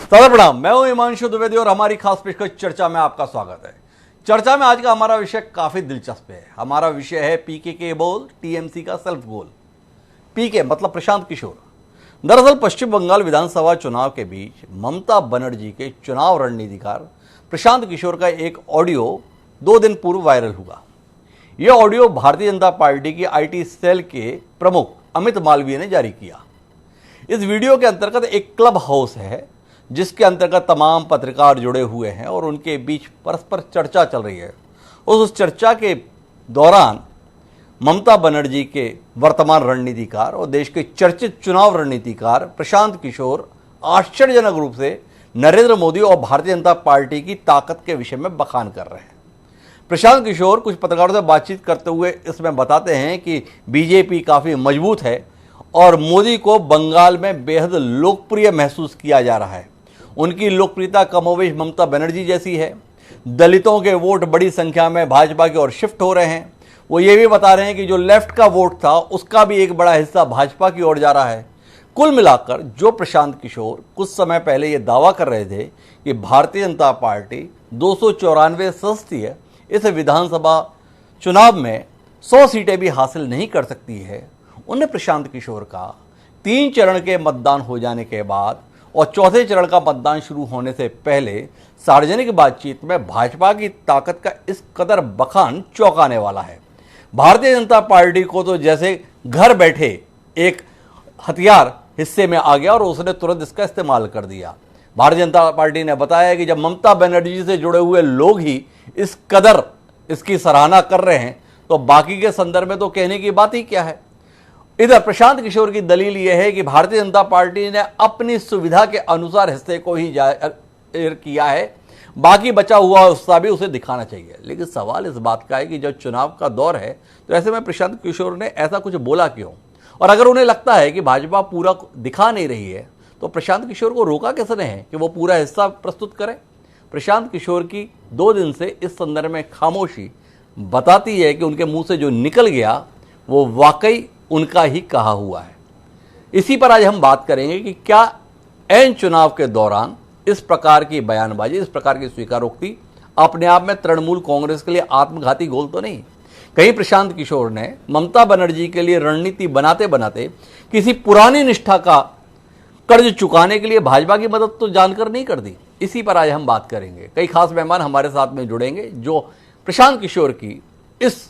सादर प्रणाम। मैं हूं हिमांशु द्विवेदी और हमारी खास पेशकश चर्चा में आपका स्वागत है। चर्चा में आज का हमारा विषय काफी दिलचस्प है। हमारा विषय है पीके के बोल, टीएमसी का सेल्फ गोल। पीके मतलब प्रशांत किशोर। दरअसल पश्चिम बंगाल विधानसभा चुनाव के बीच ममता बनर्जी के चुनाव रणनीतिकार प्रशांत किशोर का एक ऑडियो 2 दिन पूर्व वायरल हुआ। यह ऑडियो भारतीय जनता पार्टी की आईटी सेल के प्रमुख अमित मालवीय ने जारी किया। इस वीडियो के अंतर्गत एक क्लब हाउस है जिसके अंतर्गत तमाम पत्रकार जुड़े हुए हैं और उनके बीच परस्पर चर्चा चल रही है। उस चर्चा के दौरान ममता बनर्जी के वर्तमान रणनीतिकार और देश के चर्चित चुनाव रणनीतिकार प्रशांत किशोर आश्चर्यजनक रूप से नरेंद्र मोदी और भारतीय जनता पार्टी की ताकत के विषय में बखान कर रहे हैं। प्रशांत किशोर कुछ पत्रकारों से बातचीत करते हुए इसमें बताते हैं कि बीजेपी काफ़ी मजबूत है और मोदी को बंगाल में बेहद लोकप्रिय महसूस किया जा रहा है। उनकी लोकप्रियता कमोवेश ममता बनर्जी जैसी है। दलितों के वोट बड़ी संख्या में भाजपा की ओर शिफ्ट हो रहे हैं। वो ये भी बता रहे हैं कि जो लेफ्ट का वोट था उसका भी एक बड़ा हिस्सा भाजपा की ओर जा रहा है। कुल मिलाकर जो प्रशांत किशोर कुछ समय पहले ये दावा कर रहे थे कि भारतीय जनता पार्टी 294 संसदीय इस विधानसभा चुनाव में 100 सीटें भी हासिल नहीं कर सकती है, उन्हें प्रशांत किशोर का 3 चरण के मतदान हो जाने के बाद और चौथे चरण का मतदान शुरू होने से पहले सार्वजनिक बातचीत में भाजपा की ताकत का इस कदर बखान चौंकाने वाला है। भारतीय जनता पार्टी को तो जैसे घर बैठे एक हथियार हिस्से में आ गया और उसने तुरंत इसका इस्तेमाल कर दिया। भारतीय जनता पार्टी ने बताया कि जब ममता बनर्जी से जुड़े हुए लोग ही इस कदर इसकी सराहना कर रहे हैं तो बाकी के संदर्भ में तो कहने की बात ही क्या है। इधर प्रशांत किशोर की दलील यह है कि भारतीय जनता पार्टी ने अपनी सुविधा के अनुसार हिस्से को ही जाहिर किया है, बाकी बचा हुआ हिस्सा भी उसे दिखाना चाहिए। लेकिन सवाल इस बात का है कि जब चुनाव का दौर है तो ऐसे में प्रशांत किशोर ने ऐसा कुछ बोला क्यों, और अगर उन्हें लगता है कि भाजपा पूरा दिखा नहीं रही है तो प्रशांत किशोर को रोका किसने है कि वो पूरा हिस्सा प्रस्तुत करें। प्रशांत किशोर की 2 दिन से इस संदर्भ में खामोशी बताती है कि उनके मुंह से जो निकल गया वो वाकई उनका ही कहा हुआ है। इसी पर आज हम बात करेंगे कि क्या ऐन चुनाव के दौरान इस प्रकार की बयानबाजी, इस प्रकार की स्वीकारोक्ति अपने आप में तृणमूल कांग्रेस के लिए आत्मघाती गोल तो नहीं। कहीं प्रशांत किशोर ने ममता बनर्जी के लिए रणनीति बनाते बनाते किसी पुरानी निष्ठा का कर्ज चुकाने के लिए भाजपा की मदद तो जानकर नहीं कर दी। इसी पर आज हम बात करेंगे। कई खास मेहमान हमारे साथ में जुड़ेंगे जो प्रशांत किशोर की इस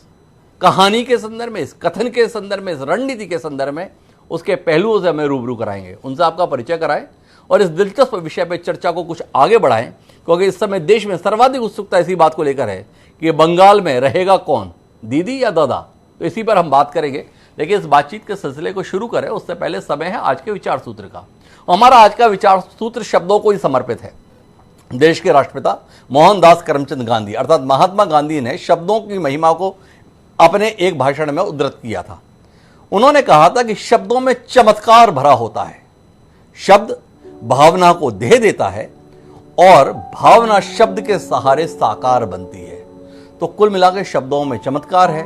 कहानी के संदर्भ में, इस कथन के संदर्भ में, इस रणनीति के संदर्भ में उसके पहलुओं से हमें रूबरू कराएंगे। उनसे आपका परिचय कराएं और इस दिलचस्प विषय पर चर्चा को कुछ आगे बढ़ाएं, क्योंकि इस समय देश में सर्वाधिक उत्सुकता इसी बात को लेकर है कि बंगाल में रहेगा कौन, दीदी या दादा। तो इसी पर हम बात करेंगे। लेकिन इस बातचीत के सिलसिले को शुरू करें उससे पहले समय है आज के विचार सूत्र का। हमारा आज का विचार सूत्र शब्दों को ही समर्पित है। देश के राष्ट्रपिता मोहनदास करमचंद गांधी अर्थात महात्मा गांधी ने शब्दों की महिमा को अपने एक भाषण में उद्धृत किया था। उन्होंने कहा था कि शब्दों में चमत्कार भरा होता है। शब्द भावना को देह देता है और भावना शब्द के सहारे साकार बनती है। तो कुल मिलाकर शब्दों में चमत्कार है,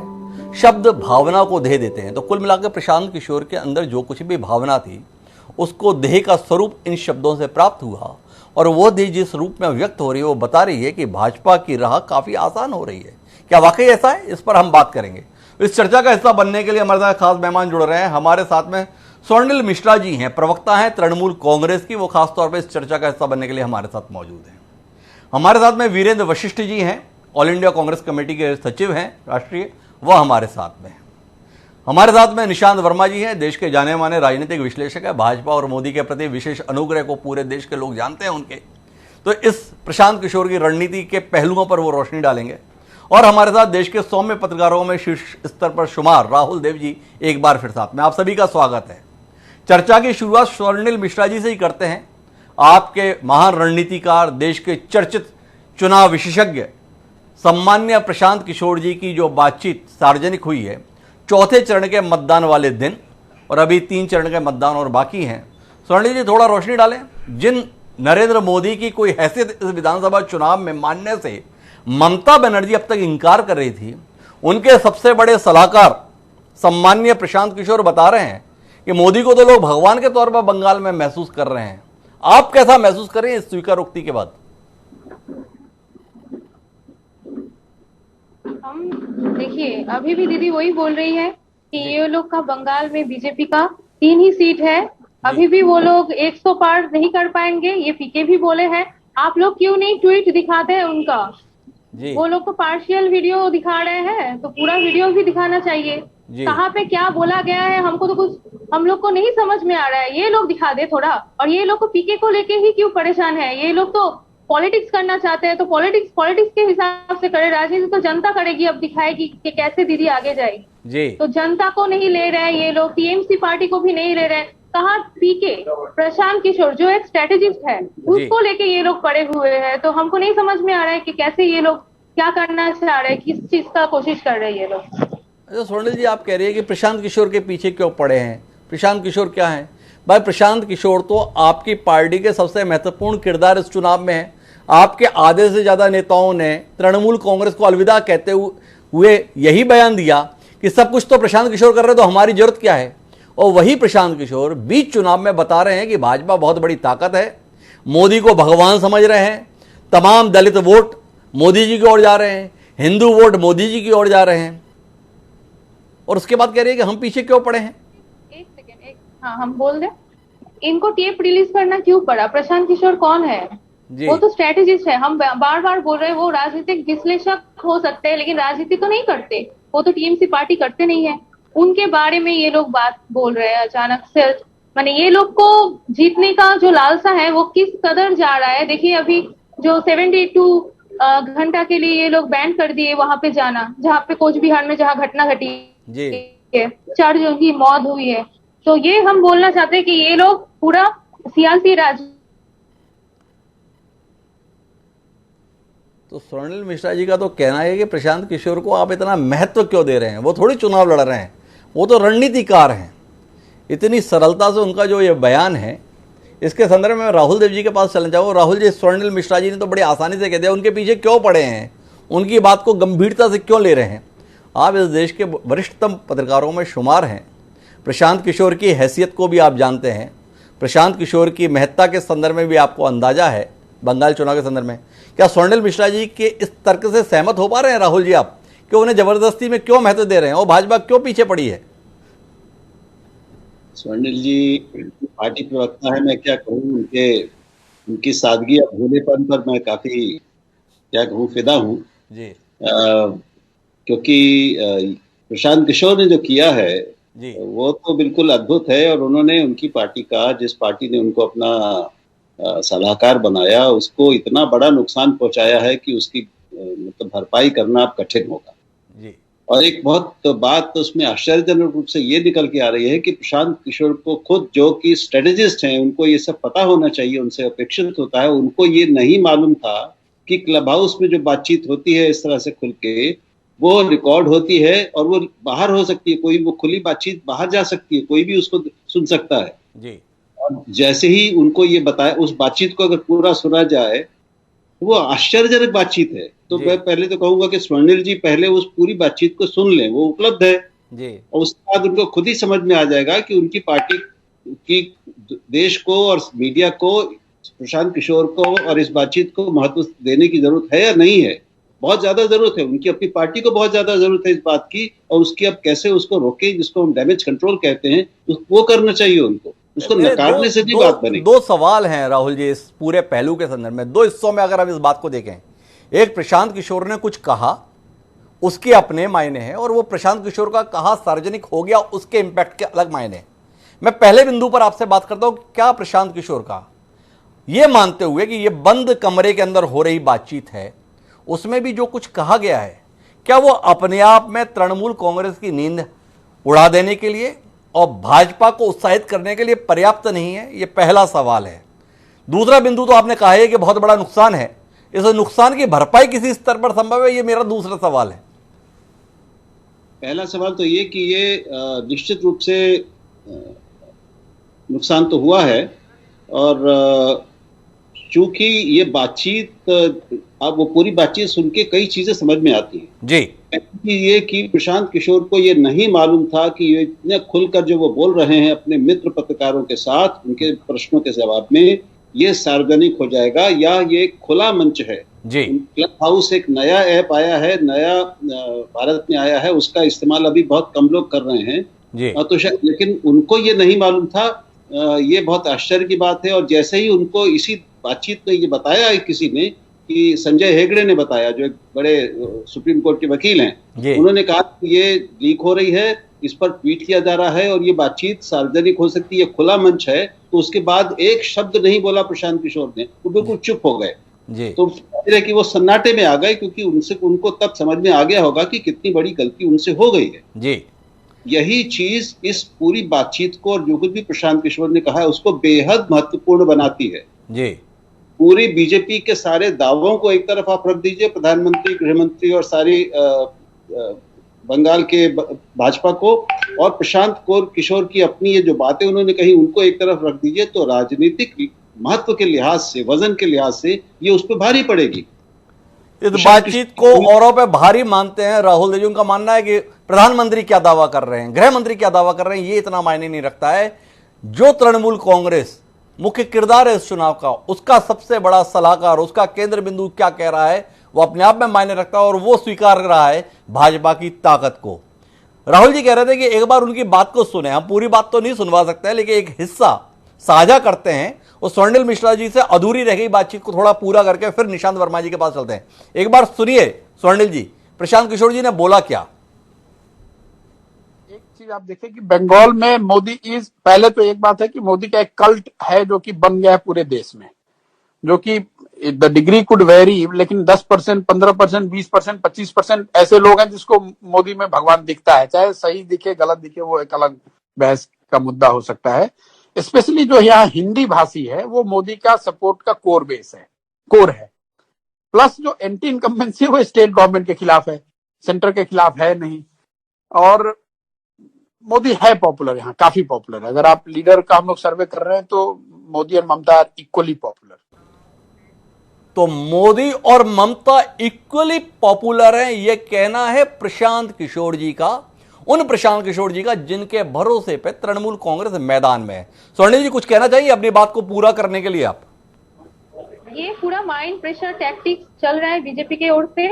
शब्द भावना को देह देते हैं। तो कुल मिलाकर प्रशांत किशोर के अंदर जो कुछ भी भावना थी उसको देह का स्वरूप इन शब्दों से प्राप्त हुआ और वो देह जिस रूप में व्यक्त हो रही है वो बता रही है कि भाजपा की राह काफी आसान हो रही है। क्या वाकई ऐसा है? इस पर हम बात करेंगे। इस चर्चा का हिस्सा बनने के लिए हमारे साथ खास मेहमान जुड़ रहे हैं। हमारे साथ में स्वर्णिल मिश्रा जी हैं, प्रवक्ता हैं तृणमूल कांग्रेस की। वो खासतौर पर इस चर्चा का हिस्सा बनने के लिए हमारे साथ मौजूद हैं। हमारे साथ में वीरेंद्र वशिष्ठ जी हैं, ऑल इंडिया कांग्रेस कमेटी के सचिव हैं राष्ट्रीय, वह हमारे साथ में हैं। हमारे साथ में निशांत वर्मा जी हैं, देश के जाने माने राजनीतिक विश्लेषक है। भाजपा और मोदी के प्रति विशेष अनुग्रह को पूरे देश के लोग जानते हैं उनके। तो इस प्रशांत किशोर की रणनीति के पहलुओं पर वो रोशनी डालेंगे। और हमारे साथ देश के सौम्य पत्रकारों में शीर्ष स्तर पर शुमार राहुल देव जी एक बार फिर साथ में। आप सभी का स्वागत है। चर्चा की शुरुआत स्वर्णिल मिश्रा जी से ही करते हैं। आपके महान रणनीतिकार, देश के चर्चित चुनाव विशेषज्ञ सम्मान्य प्रशांत किशोर जी की जो बातचीत सार्वजनिक हुई है चौथे चरण के मतदान वाले दिन, और अभी 3 चरण के मतदान और बाकी हैं। स्वर्णिल जी थोड़ा रोशनी डालें। जिन नरेंद्र मोदी की कोई हैसियत इस विधानसभा चुनाव में मानने से ममता बनर्जी अब तक इंकार कर रही थी, उनके सबसे बड़े सलाहकार सम्मान्य प्रशांत किशोर बता रहे हैं कि मोदी को तो लोग भगवान के तौर पर बंगाल में महसूस कर रहे हैं। आप कैसा महसूस करें इस स्वीकारोक्ति के बाद? हम देखिए, अभी भी दीदी वही बोल रही है कि ये लोग का बंगाल में बीजेपी का 3 ही सीट है। अभी भी वो लोग 100 पार नहीं कर पाएंगे, ये पीके भी बोले हैं। आप लोग क्यों नहीं ट्वीट दिखाते हैं उनका? जी वो लोग तो पार्शियल वीडियो दिखा रहे हैं, तो पूरा वीडियो भी दिखाना चाहिए। जी कहाँ पे क्या बोला गया है हमको तो कुछ, हम लोग को नहीं समझ में आ रहा है। ये लोग दिखा दे थोड़ा। और ये लोग को पीके को लेके ही क्यों परेशान है? ये लोग तो पॉलिटिक्स करना चाहते हैं, तो पॉलिटिक्स पॉलिटिक्स के हिसाब से करे। राजनीति तो जनता करेगी, अब दिखाएगी कि कैसे दीदी आगे जाएगी। जी तो जनता को नहीं ले रहे हैं ये लोग, टीएमसी पार्टी को भी नहीं ले रहे हैं। कहाँ पीके प्रशांत किशोर जो एक स्ट्रेटेजिस्ट है, उसको लेके ये लोग पड़े हुए हैं। तो हमको नहीं समझ में आ रहा है कि कैसे ये लोग क्या करना चाह रहे हैं, किस चीज का कोशिश कर रहे हैं ये लोग। अच्छा स्वर्णिल जी, आप कह रही है कि प्रशांत किशोर के पीछे क्यों पड़े हैं? प्रशांत किशोर क्या है भाई? प्रशांत किशोर तो आपकी पार्टी के सबसे महत्वपूर्ण किरदार इस चुनाव में है। आपके आधे से ज्यादा नेताओं ने तृणमूल कांग्रेस को अलविदा कहते हुए यही बयान दिया कि सब कुछ तो प्रशांत किशोर कर रहे, तो हमारी जरूरत क्या है। और वही प्रशांत किशोर बीच चुनाव में बता रहे हैं कि भाजपा बहुत बड़ी ताकत है, मोदी को भगवान समझ रहे हैं, तमाम दलित वोट मोदी जी की ओर जा रहे हैं, हिंदू वोट मोदी जी की ओर जा रहे हैं, और उसके बाद कह रही है कि हम पीछे क्यों पड़े हैं। एक सेकेंड, हाँ हम बोल दे, इनको टेप रिलीज करना क्यों पड़ा? प्रशांत किशोर कौन है? वो तो स्ट्रेटेजिस्ट है। हम बार बार बोल रहे हैं वो राजनीतिक विश्लेषक हो सकते हैं, लेकिन राजनीति तो नहीं करते। वो तो टीएमसी पार्टी करते नहीं है। उनके बारे में ये लोग बात बोल रहे हैं अचानक से। माने ये लोग को जीतने का जो लालसा है वो किस कदर जा रहा है। देखिए अभी जो 72 घंटा के लिए ये लोग बैन कर दिए वहां पे जाना, जहाँ पे कोच बिहार में जहाँ घटना घटी है, 4 जनों की मौत हुई है। तो ये हम बोलना चाहते हैं कि ये लोग पूरा सियासी राज। तो स्वर्णिल मिश्रा जी का तो कहना है कि प्रशांत किशोर को आप इतना महत्व क्यों दे रहे हैं? वो थोड़ी चुनाव लड़ रहे हैं, वो तो रणनीतिकार हैं। इतनी सरलता से उनका जो ये बयान है, इसके संदर्भ में राहुल देव जी के पास चलना चाहूँगा। राहुल जी, स्वर्णिल मिश्रा जी ने तो बड़ी आसानी से कह दिया, उनके पीछे क्यों पड़े हैं, उनकी बात को गंभीरता से क्यों ले रहे हैं? आप इस देश के वरिष्ठतम पत्रकारों में शुमार हैं, प्रशांत किशोर की हैसियत को भी आप जानते हैं, प्रशांत किशोर की महत्ता के संदर्भ में भी आपको अंदाजा है बंगाल चुनाव के संदर्भ में। क्या स्वर्णिल मिश्रा जी के इस तर्क से सहमत हो पा रहे हैं राहुल जी आप, कि उन्हें जबरदस्ती में क्यों महत्व दे रहे हैं और भाजपा क्यों पीछे पड़ी है? स्वर्णिल जी पार्टी प्रवक्ता है, मैं क्या कहूँ, उनकी सादगी और भोलेपन पर मैं काफी क्या कहूँ फिदा हूँ जी। क्योंकि प्रशांत किशोर ने जो किया है जी, वो तो बिल्कुल अद्भुत है। और उन्होंने उनकी पार्टी का, जिस पार्टी ने उनको अपना सलाहकार बनाया, उसको इतना बड़ा नुकसान पहुंचाया है कि उसकी मतलब भरपाई करना अब कठिन होगा जी। और एक बहुत बात तो उसमें आश्चर्यजनक रूप से ये निकल के आ रही है कि प्रशांत किशोर को खुद, जो कि स्ट्रेटेजिस्ट हैं, उनको ये सब पता होना चाहिए, उनसे अपेक्षित होता है, उनको ये नहीं मालूम था कि क्लब हाउस में जो बातचीत होती है इस तरह से खुल के, वो रिकॉर्ड होती है और वो बाहर हो सकती है। कोई, वो खुली बातचीत बाहर जा सकती है, कोई भी उसको सुन सकता है जी। और जैसे ही उनको ये बताया, उस बातचीत को अगर पूरा सुना जाए, वो आश्चर्यजनक बातचीत है। तो मैं पहले तो कहूंगा कि स्वर्णिल जी पहले उस पूरी बातचीत को सुन लें, वो उपलब्ध है जी। और उसके बाद उनको खुद ही समझ में आ जाएगा कि उनकी पार्टी की, देश को और मीडिया को, प्रशांत किशोर को और इस बातचीत को महत्व देने की जरूरत है या नहीं है। बहुत ज्यादा जरूरत है, उनकी अपनी पार्टी को बहुत ज्यादा जरूरत है इस बात की, और उसकी अब कैसे उसको रोके, जिसको हम डैमेज कंट्रोल कहते हैं, वो करना चाहिए उनको। उसको नकारने से भी बात बनेगी। दो सवाल हैं राहुल जी इस पूरे पहलू के संदर्भ में, दो हिस्सों में अगर आप इस बात को देखें। एक, प्रशांत किशोर ने कुछ कहा, उसके अपने मायने हैं, और वो प्रशांत किशोर का कहा सार्वजनिक हो गया, उसके इंपैक्ट के अलग मायने। मैं पहले बिंदु पर आपसे बात करता हूं, क्या प्रशांत किशोर का, यह मानते हुए कि यह बंद कमरे के अंदर हो रही बातचीत है, उसमें भी जो कुछ कहा गया है, क्या वो अपने आप में तृणमूल कांग्रेस की नींद उड़ा देने के लिए और भाजपा को उत्साहित करने के लिए पर्याप्त नहीं है? यह पहला सवाल है। दूसरा बिंदु तो आपने कहा है कि बहुत बड़ा नुकसान है, इस नुकसान की भरपाई किसी स्तर पर संभव है? यह मेरा दूसरा सवाल है। पहला सवाल तो ये कि ये निश्चित रूप से नुकसान तो हुआ है, और चूंकि ये बातचीत, अब वो पूरी बातचीत सुन के कई चीजें समझ में आती हैं जी। ये कि प्रशांत किशोर को ये नहीं मालूम था कि ये इतने खुलकर जो वो बोल रहे हैं अपने मित्र पत्रकारों के साथ, उनके प्रश्नों के जवाब में, ये सार्वजनिक हो जाएगा या ये खुला मंच है। जी। क्लब हाउस एक नया ऐप आया है, नया भारत में आया है, उसका इस्तेमाल अभी बहुत कम लोग कर रहे हैं जी। तो लेकिन उनको ये नहीं मालूम था। ये बहुत आश्चर्य की बात है। और जैसे ही उनको इसी बातचीत में ये बताया किसी ने, कि संजय हेगड़े ने बताया, जो एक बड़े सुप्रीम कोर्ट के वकील हैं, उन्होंने कहा कि ये लीक हो रही है, इस पर ट्वीट किया जा रहा है और ये बातचीत सार्वजनिक हो सकती है, खुला मंच है। तो उसके बाद एक शब्द नहीं बोला प्रशांत किशोर ने, वो बिल्कुल चुप हो गए। तो कि वो सन्नाटे में आ गए, क्योंकि उनको तब समझ में आ गया होगा कि कितनी बड़ी गलती उनसे हो गई है। जी। यही चीज इस पूरी बातचीत को और जो कुछ भी प्रशांत किशोर ने कहा है उसको बेहद महत्वपूर्ण बनाती है। जी। पूरी बीजेपी के सारे दावों को एक तरफ आप रख दीजिए, प्रधानमंत्री, गृहमंत्री और सारी बंगाल के भाजपा को, और प्रशांत किशोर की अपनी ये जो बातें उन्होंने कही उनको एक तरफ रख दीजिए, तो राजनीतिक महत्व के लिहाज से, वजन के लिहाज से ये उस पर भारी पड़ेगी। इस बातचीत को औरों पे भारी मानते हैं राहुल देवी। उनका मानना है कि प्रधानमंत्री क्या दावा कर रहे हैं, गृह मंत्री क्या दावा कर रहे हैं, ये इतना मायने नहीं रखता है। जो तृणमूल कांग्रेस मुख्य किरदार है इस चुनाव का, उसका सबसे बड़ा सलाहकार, उसका केंद्र बिंदु क्या कह रहा है, वो अपने आप में मायने रखता है और वो स्वीकार कर रहा है भाजपा की ताकत को। राहुल जी कह रहे थे कि एक बार उनकी बात को सुने। हम पूरी बात तो नहीं सुनवा सकते, लेकिन एक हिस्सा साझा करते हैं। वो स्वर्णिल मिश्रा जी से अधूरी रह गई बातचीत को थोड़ा पूरा करके फिर निशांत वर्मा जी के पास चलते हैं। एक बार सुनिए स्वर्णिल जी, प्रशांत किशोर जी ने बोला क्या। एक चीज आप देखिए कि बंगाल में मोदी पहले तो एक बात है कि मोदी का एक कल्ट है जो कि बन गया है पूरे देश में, जो कि द डिग्री कुड वेरी, लेकिन 10%, 15%, 20%, 25% ऐसे लोग हैं जिसको मोदी में भगवान दिखता है। चाहे सही दिखे गलत दिखे वो एक अलग बहस का मुद्दा हो सकता है। स्पेशली जो यहाँ हिंदी भाषी है वो मोदी का सपोर्ट का कोर है। प्लस जो एंटी इनकम्बेंसी है वो स्टेट गवर्नमेंट के खिलाफ है, सेंटर के खिलाफ है नहीं। और मोदी है पॉपुलर, यहाँ काफी पॉपुलर है। अगर आप लीडर का हम लोग सर्वे कर रहे हैं तो मोदी और ममता आर इक्वली पॉपुलर। तो मोदी और ममता इक्वली पॉपुलर हैं, यह कहना है प्रशांत किशोर जी का, उन प्रशांत किशोर जी का जिनके भरोसे पे तृणमूल कांग्रेस मैदान में है। स्वर्णिल जी कुछ कहना चाहिए अपनी बात को पूरा करने के लिए आप। ये पूरा माइंड प्रेशर टैक्टिक्स चल रहा है बीजेपी की ओर से।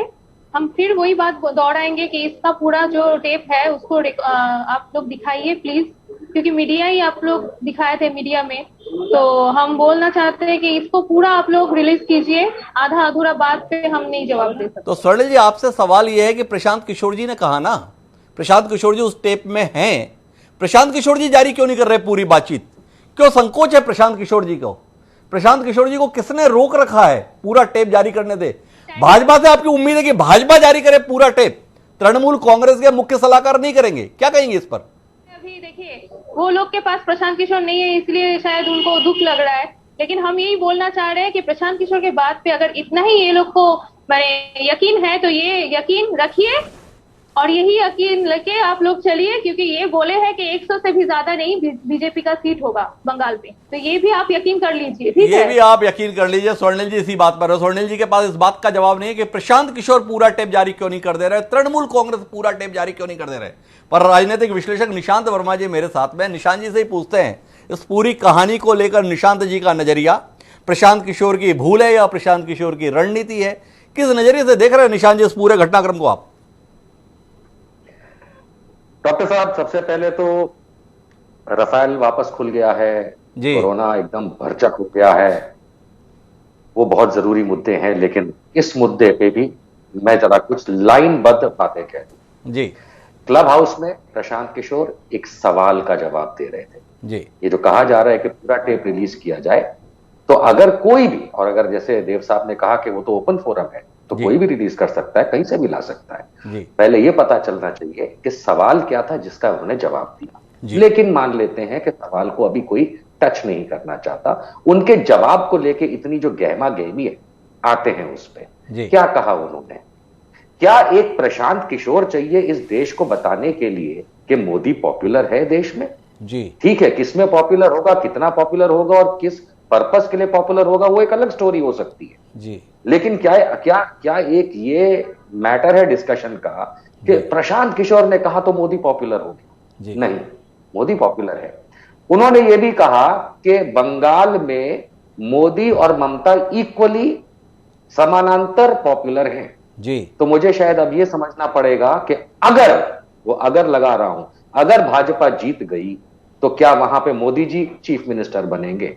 हम फिर वही बात दोहराएंगे कि इसका पूरा जो टेप है उसको आप लोग दिखाइए प्लीज, क्योंकि मीडिया ही आप लोग दिखाए थे मीडिया में। तो हम बोलना चाहते हैं कि इसको पूरा आप लोग रिलीज कीजिए, आधा अधूरा बात पे हम नहीं जवाब दे सकते। तो स्वर्णिल जी आपसे सवाल यह है कि प्रशांत किशोर जी ने कहा ना, प्रशांत किशोर जी उस टेप में हैं, प्रशांत किशोर जी जारी क्यों नहीं कर रहे पूरी बातचीत? क्यों संकोच है प्रशांत किशोर जी को? प्रशांत किशोर जी को किसने रोक रखा है पूरा टेप जारी करने दे? भाजपा से आपकी उम्मीद है कि भाजपा जारी करे पूरा टेप, तृणमूल कांग्रेस के मुख्य सलाहकार नहीं करेंगे? क्या कहेंगे इस पर? अभी देखिए वो लोग के पास प्रशांत किशोर नहीं है, इसलिए शायद उनको दुख लग रहा है। लेकिन हम यही बोलना चाह रहे हैं कि प्रशांत किशोर के बात पे अगर इतना ही ये लोग को यकीन है तो ये यकीन रखिए और यही यकीन लेके आप लोग चलिए, क्योंकि ये बोले हैं कि 100 से भी ज्यादा नहीं बीजेपी का सीट होगा बंगाल पे। तो ये भी आप यकीन कर लीजिए, ठीक है? ये भी आप यकीन कर लीजिए। स्वर्णिल जी इसी बात पर है। स्वर्णिल जी के पास इस बात का जवाब नहीं है कि प्रशांत किशोर पूरा टेप जारी क्यों नहीं कर दे रहे, तृणमूल कांग्रेस पूरा टेप जारी क्यों नहीं कर दे रहे। पर राजनीतिक विश्लेषक निशांत वर्मा जी मेरे साथ में, निशांत जी से ही पूछते हैं इस पूरी कहानी को लेकर निशांत जी का नजरिया। प्रशांत किशोर की भूल है या प्रशांत किशोर की रणनीति है? किस नजरिए से देख रहे हैं निशांत जी इस पूरे घटनाक्रम को आप? डॉक्टर साहब, सबसे पहले तो राफेल वापस खुल गया है, कोरोना एकदम भरचक हो गया है, वो बहुत जरूरी मुद्दे हैं। लेकिन इस मुद्दे पे भी मैं जरा कुछ लाइनबद्ध बातें कह दूं जी। क्लब हाउस में प्रशांत किशोर एक सवाल का जवाब दे रहे थे जी। ये जो कहा जा रहा है कि पूरा टेप रिलीज किया जाए, तो अगर कोई भी, और अगर जैसे देव साहब ने कहा कि वो तो ओपन फोरम है तो कोई भी रिलीज कर सकता है, कहीं से भी ला सकता है। पहले ये पता चलना चाहिए कि सवाल क्या था जिसका उन्होंने जवाब दिया। लेकिन मान लेते हैं कि सवाल को अभी कोई टच नहीं करना चाहता, उनके जवाब को लेके इतनी जो गहमा गहमी है, आते हैं उस पर। क्या कहा उन्होंने? क्या एक प्रशांत किशोर चाहिए इस देश को बताने के लिए कि मोदी पॉपुलर है देश में? ठीक है, किसमें पॉपुलर होगा, कितना पॉपुलर होगा और किस पर्पस के लिए पॉपुलर होगा, वो एक अलग स्टोरी हो सकती है। लेकिन क्या एक ये मैटर है डिस्कशन का कि प्रशांत किशोर ने कहा तो मोदी पॉपुलर हो गया? नहीं, मोदी पॉपुलर है। उन्होंने ये भी कहा कि बंगाल में मोदी और ममता इक्वली समानांतर पॉपुलर हैं जी। तो मुझे शायद अब यह समझना पड़ेगा कि अगर लगा रहा हूं, अगर भाजपा जीत गई तो क्या वहां पे मोदी जी चीफ मिनिस्टर बनेंगे?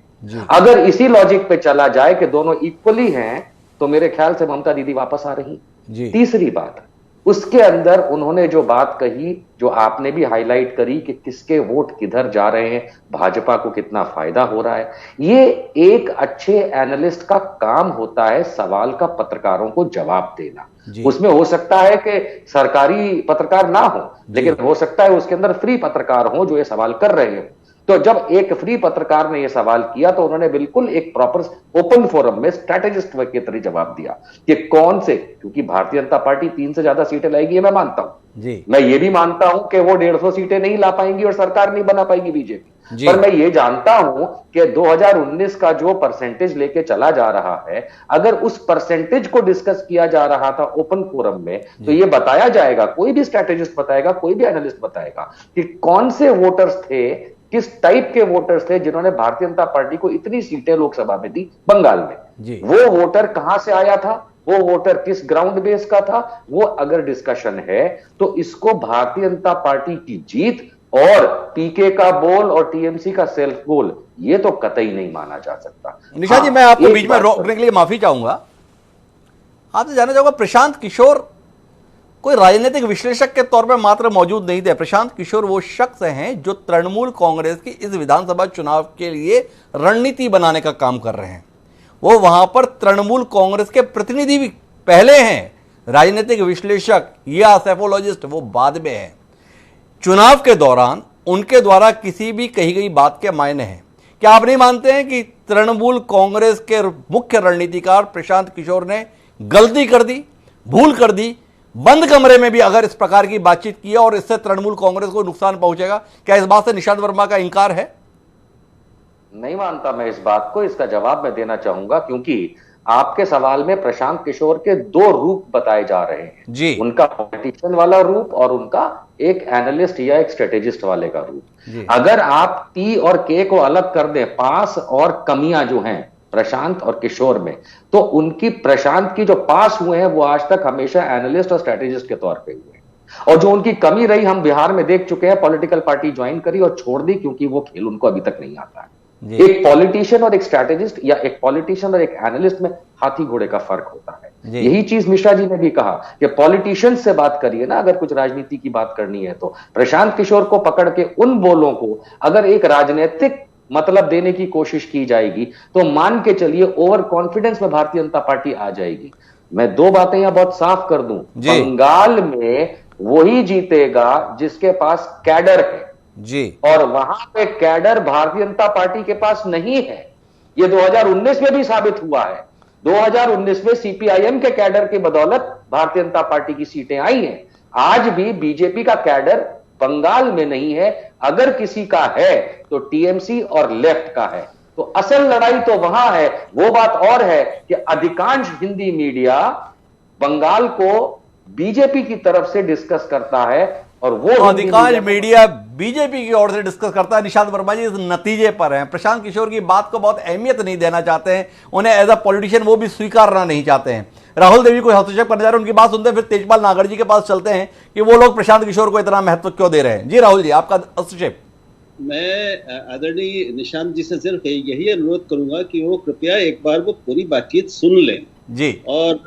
अगर इसी लॉजिक पे चला जाए कि दोनों इक्वली हैं तो मेरे ख्याल से ममता दीदी वापस आ रही। तीसरी बात, उसके अंदर उन्होंने जो बात कही, जो आपने भी हाईलाइट करी कि किसके वोट किधर जा रहे हैं, भाजपा को कितना फायदा हो रहा है, ये एक अच्छे एनालिस्ट का काम होता है, सवाल का पत्रकारों को जवाब देना। उसमें हो सकता है कि सरकारी पत्रकार ना हो, लेकिन हो सकता है उसके अंदर फ्री पत्रकार हो जो ये सवाल कर रहे हैं। तो जब एक फ्री पत्रकार ने यह सवाल किया तो उन्होंने बिल्कुल एक प्रॉपर ओपन फोरम में स्ट्रैटेजिस्ट के तरह जवाब दिया कि कौन से, क्योंकि भारतीय जनता पार्टी 3 से ज्यादा सीटें लाएगी, मैं मानता हूं। मैं ये भी मानता हूं कि वो 150 सीटें नहीं ला पाएंगी और सरकार नहीं बना पाएगी बीजेपी, पर मैं ये जानता हूं कि 2019 का जो परसेंटेज लेके चला जा रहा है, अगर उस परसेंटेज को डिस्कस किया जा रहा था ओपन फोरम में, तो ये बताया जाएगा, कोई भी स्ट्रैटेजिस्ट बताएगा, कोई भी एनालिस्ट बताएगा कि कौन से वोटर्स थे, किस टाइप के वोटर्स थे जिन्होंने भारतीय जनता पार्टी को इतनी सीटें लोकसभा में दी बंगाल में। वो वोटर कहां से आया था, वो वोटर किस ग्राउंड बेस का था, वो अगर डिस्कशन है तो इसको भारतीय जनता पार्टी की जीत और पीके का बोल और टीएमसी का सेल्फ गोल, ये तो कतई नहीं माना जा सकता। निशा जी, मैं आपको बीच में रोकने के लिए माफी चाहूंगा। आपसे जानना चाहूंगा, प्रशांत किशोर कोई राजनीतिक विश्लेषक के तौर पर मात्र मौजूद नहीं थे। प्रशांत किशोर वो शख्स हैं जो तृणमूल कांग्रेस की इस विधानसभा चुनाव के लिए रणनीति बनाने का काम कर रहे हैं। वो वहां पर तृणमूल कांग्रेस के प्रतिनिधि भी पहले हैं, राजनीतिक विश्लेषक या सेफोलॉजिस्ट वो बाद में हैं। चुनाव के दौरान उनके द्वारा किसी भी कही गई बात के मायने हैं। क्या आप नहीं मानते हैं कि तृणमूल कांग्रेस के मुख्य रणनीतिकार प्रशांत किशोर ने गलती कर दी, भूल कर दी? बंद कमरे में भी अगर इस प्रकार की बातचीत की और इससे तृणमूल कांग्रेस को नुकसान पहुंचेगा, क्या इस बात से निशांत वर्मा का इंकार है? नहीं मानता मैं इस बात को। इसका जवाब मैं देना चाहूंगा, क्योंकि आपके सवाल में प्रशांत किशोर के 2 रूप बताए जा रहे हैं जी। उनका पॉलिटिशियन वाला रूप और उनका एक एनालिस्ट या एक स्ट्रेटेजिस्ट वाले का रूप। अगर आप पी और के को अलग कर दें, पास और कमियां जो हैं प्रशांत और किशोर में, तो उनकी, प्रशांत की जो पास हुए हैं वो आज तक हमेशा एनालिस्ट और स्ट्रेटेजिस्ट के तौर पे हुए हैं, और जो उनकी कमी रही हम बिहार में देख चुके हैं, पॉलिटिकल पार्टी ज्वाइन करी और छोड़ दी क्योंकि वो खेल उनको अभी तक नहीं आता है। एक पॉलिटिशियन और एक स्ट्रैटेजिस्ट या एक पॉलिटिशियन और एक एनालिस्ट में हाथी घोड़े का फर्क होता है। यही चीज मिश्रा जी ने भी कहा कि पॉलिटिशियन से बात करिए ना, अगर कुछ राजनीति की बात करनी है तो प्रशांत किशोर को पकड़ के उन बोलों को अगर एक राजनीतिक मतलब देने की कोशिश की जाएगी तो मान के चलिए ओवर कॉन्फिडेंस में भारतीय जनता पार्टी आ जाएगी। मैं 2 बातें यहां बहुत साफ कर दूं, बंगाल में वही जीतेगा जिसके पास कैडर है जी, और वहां पे कैडर भारतीय जनता पार्टी के पास नहीं है। ये 2019 में भी साबित हुआ है। 2019 में सीपीआईएम के कैडर की बदौलत भारतीय जनता पार्टी की सीटें आई हैं। आज भी बीजेपी का कैडर बंगाल में नहीं है, अगर किसी का है तो टीएमसी और लेफ्ट का है। तो असल लड़ाई तो वहां है। वो बात और है कि अधिकांश हिंदी मीडिया बंगाल को बीजेपी की तरफ से डिस्कस करता है और वो अधिकांश मीडिया बीजेपी की ओर से डिस्कस करता है। निशांत वर्मा जी इस नतीजे पर हैं। प्रशांत किशोर की बात को बहुत अहमियत नहीं देना चाहते हैं, उन्हें एज अ पॉलिटिशियन वो भी स्वीकारना नहीं चाहते हैं। राहुल देवी को हस्तक्षेप करने जा रहे हैं, उनकी बात सुनते हैं, फिर तेजपाल नागर जी के पास चलते हैं कि वो लोग प्रशांत किशोर को इतना महत्व क्यों दे रहे हैं। जी राहुल जी, आपका हस्तक्षेप। मैं आदरणीय निशांत जी से सिर्फ यही अनुरोध करूंगा कि वो कृपया एक बार वो पूरी बातचीत सुन लें जी, और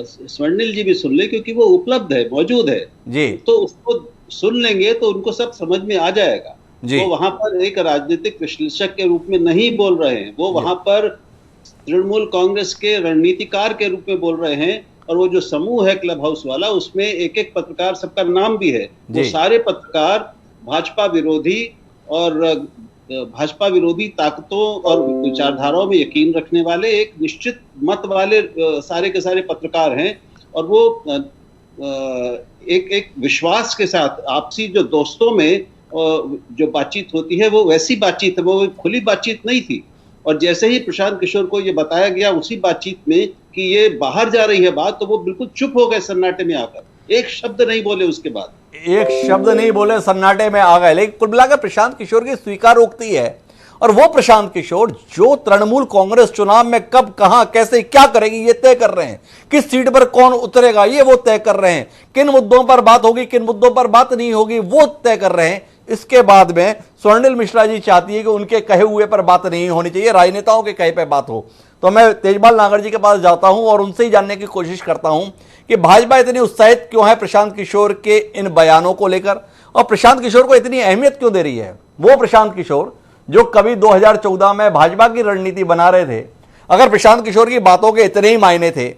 स्वर्णिल जी भी सुन ले, क्योंकि वो उपलब्ध है, मौजूद है जी। तो उसको सुन लेंगे तो उनको सब समझ में आ जाएगा। वो वहां पर एक राजनीतिक विश्लेषक के रूप में नहीं बोल रहे हैं, वो वहां पर तृणमूल कांग्रेस के रणनीतिकार के रूप में बोल रहे हैं। और वो जो समूह है क्लब हाउस वाला, उसमें एक एक पत्रकार, सबका नाम भी है, वो सारे पत्रकार भाजपा विरोधी और भाजपा विरोधी ताकतों और विचारधाराओं में यकीन रखने वाले, एक निश्चित मत वाले सारे के सारे पत्रकार हैं। और वो एक विश्वास के साथ आपसी जो दोस्तों में जो बातचीत होती है वो वैसी बातचीत है, वो खुली बातचीत नहीं थी। और जैसे ही प्रशांत किशोर को ये बताया गया उसी बातचीत में कि ये बाहर जा रही है बात, तो वो बिल्कुल चुप हो गए सन्नाटे में आकर, एक शब्द नहीं बोले। उसके बाद एक शब्द नहीं बोले, सन्नाटे में आ गए। लेकिन कुल मिलाकर प्रशांत किशोर की स्वीकारोक्ति है और वो प्रशांत किशोर जो तृणमूल कांग्रेस चुनाव में कब, कहां, कैसे, क्या करेगी ये तय कर रहे हैं, किस सीट पर कौन उतरेगा ये वो तय कर रहे हैं, किन मुद्दों पर बात होगी, किन मुद्दों पर बात नहीं होगी वो तय कर रहे हैं। इसके बाद में स्वर्णिल मिश्रा जी चाहती है कि उनके कहे हुए पर बात नहीं होनी चाहिए, राजनेताओं के कहे पर बात हो। तो मैं तेजपाल नागर जी के पास जाता हूं और उनसे ही जानने की कोशिश करता हूं कि भाजपा इतनी उत्साहित क्यों है प्रशांत किशोर के इन बयानों को लेकर, और प्रशांत किशोर को इतनी अहमियत क्यों दे रही है। वो प्रशांत किशोर जो कभी 2014 में भाजपा की रणनीति बना रहे थे, अगर प्रशांत किशोर की बातों के इतने ही मायने थे,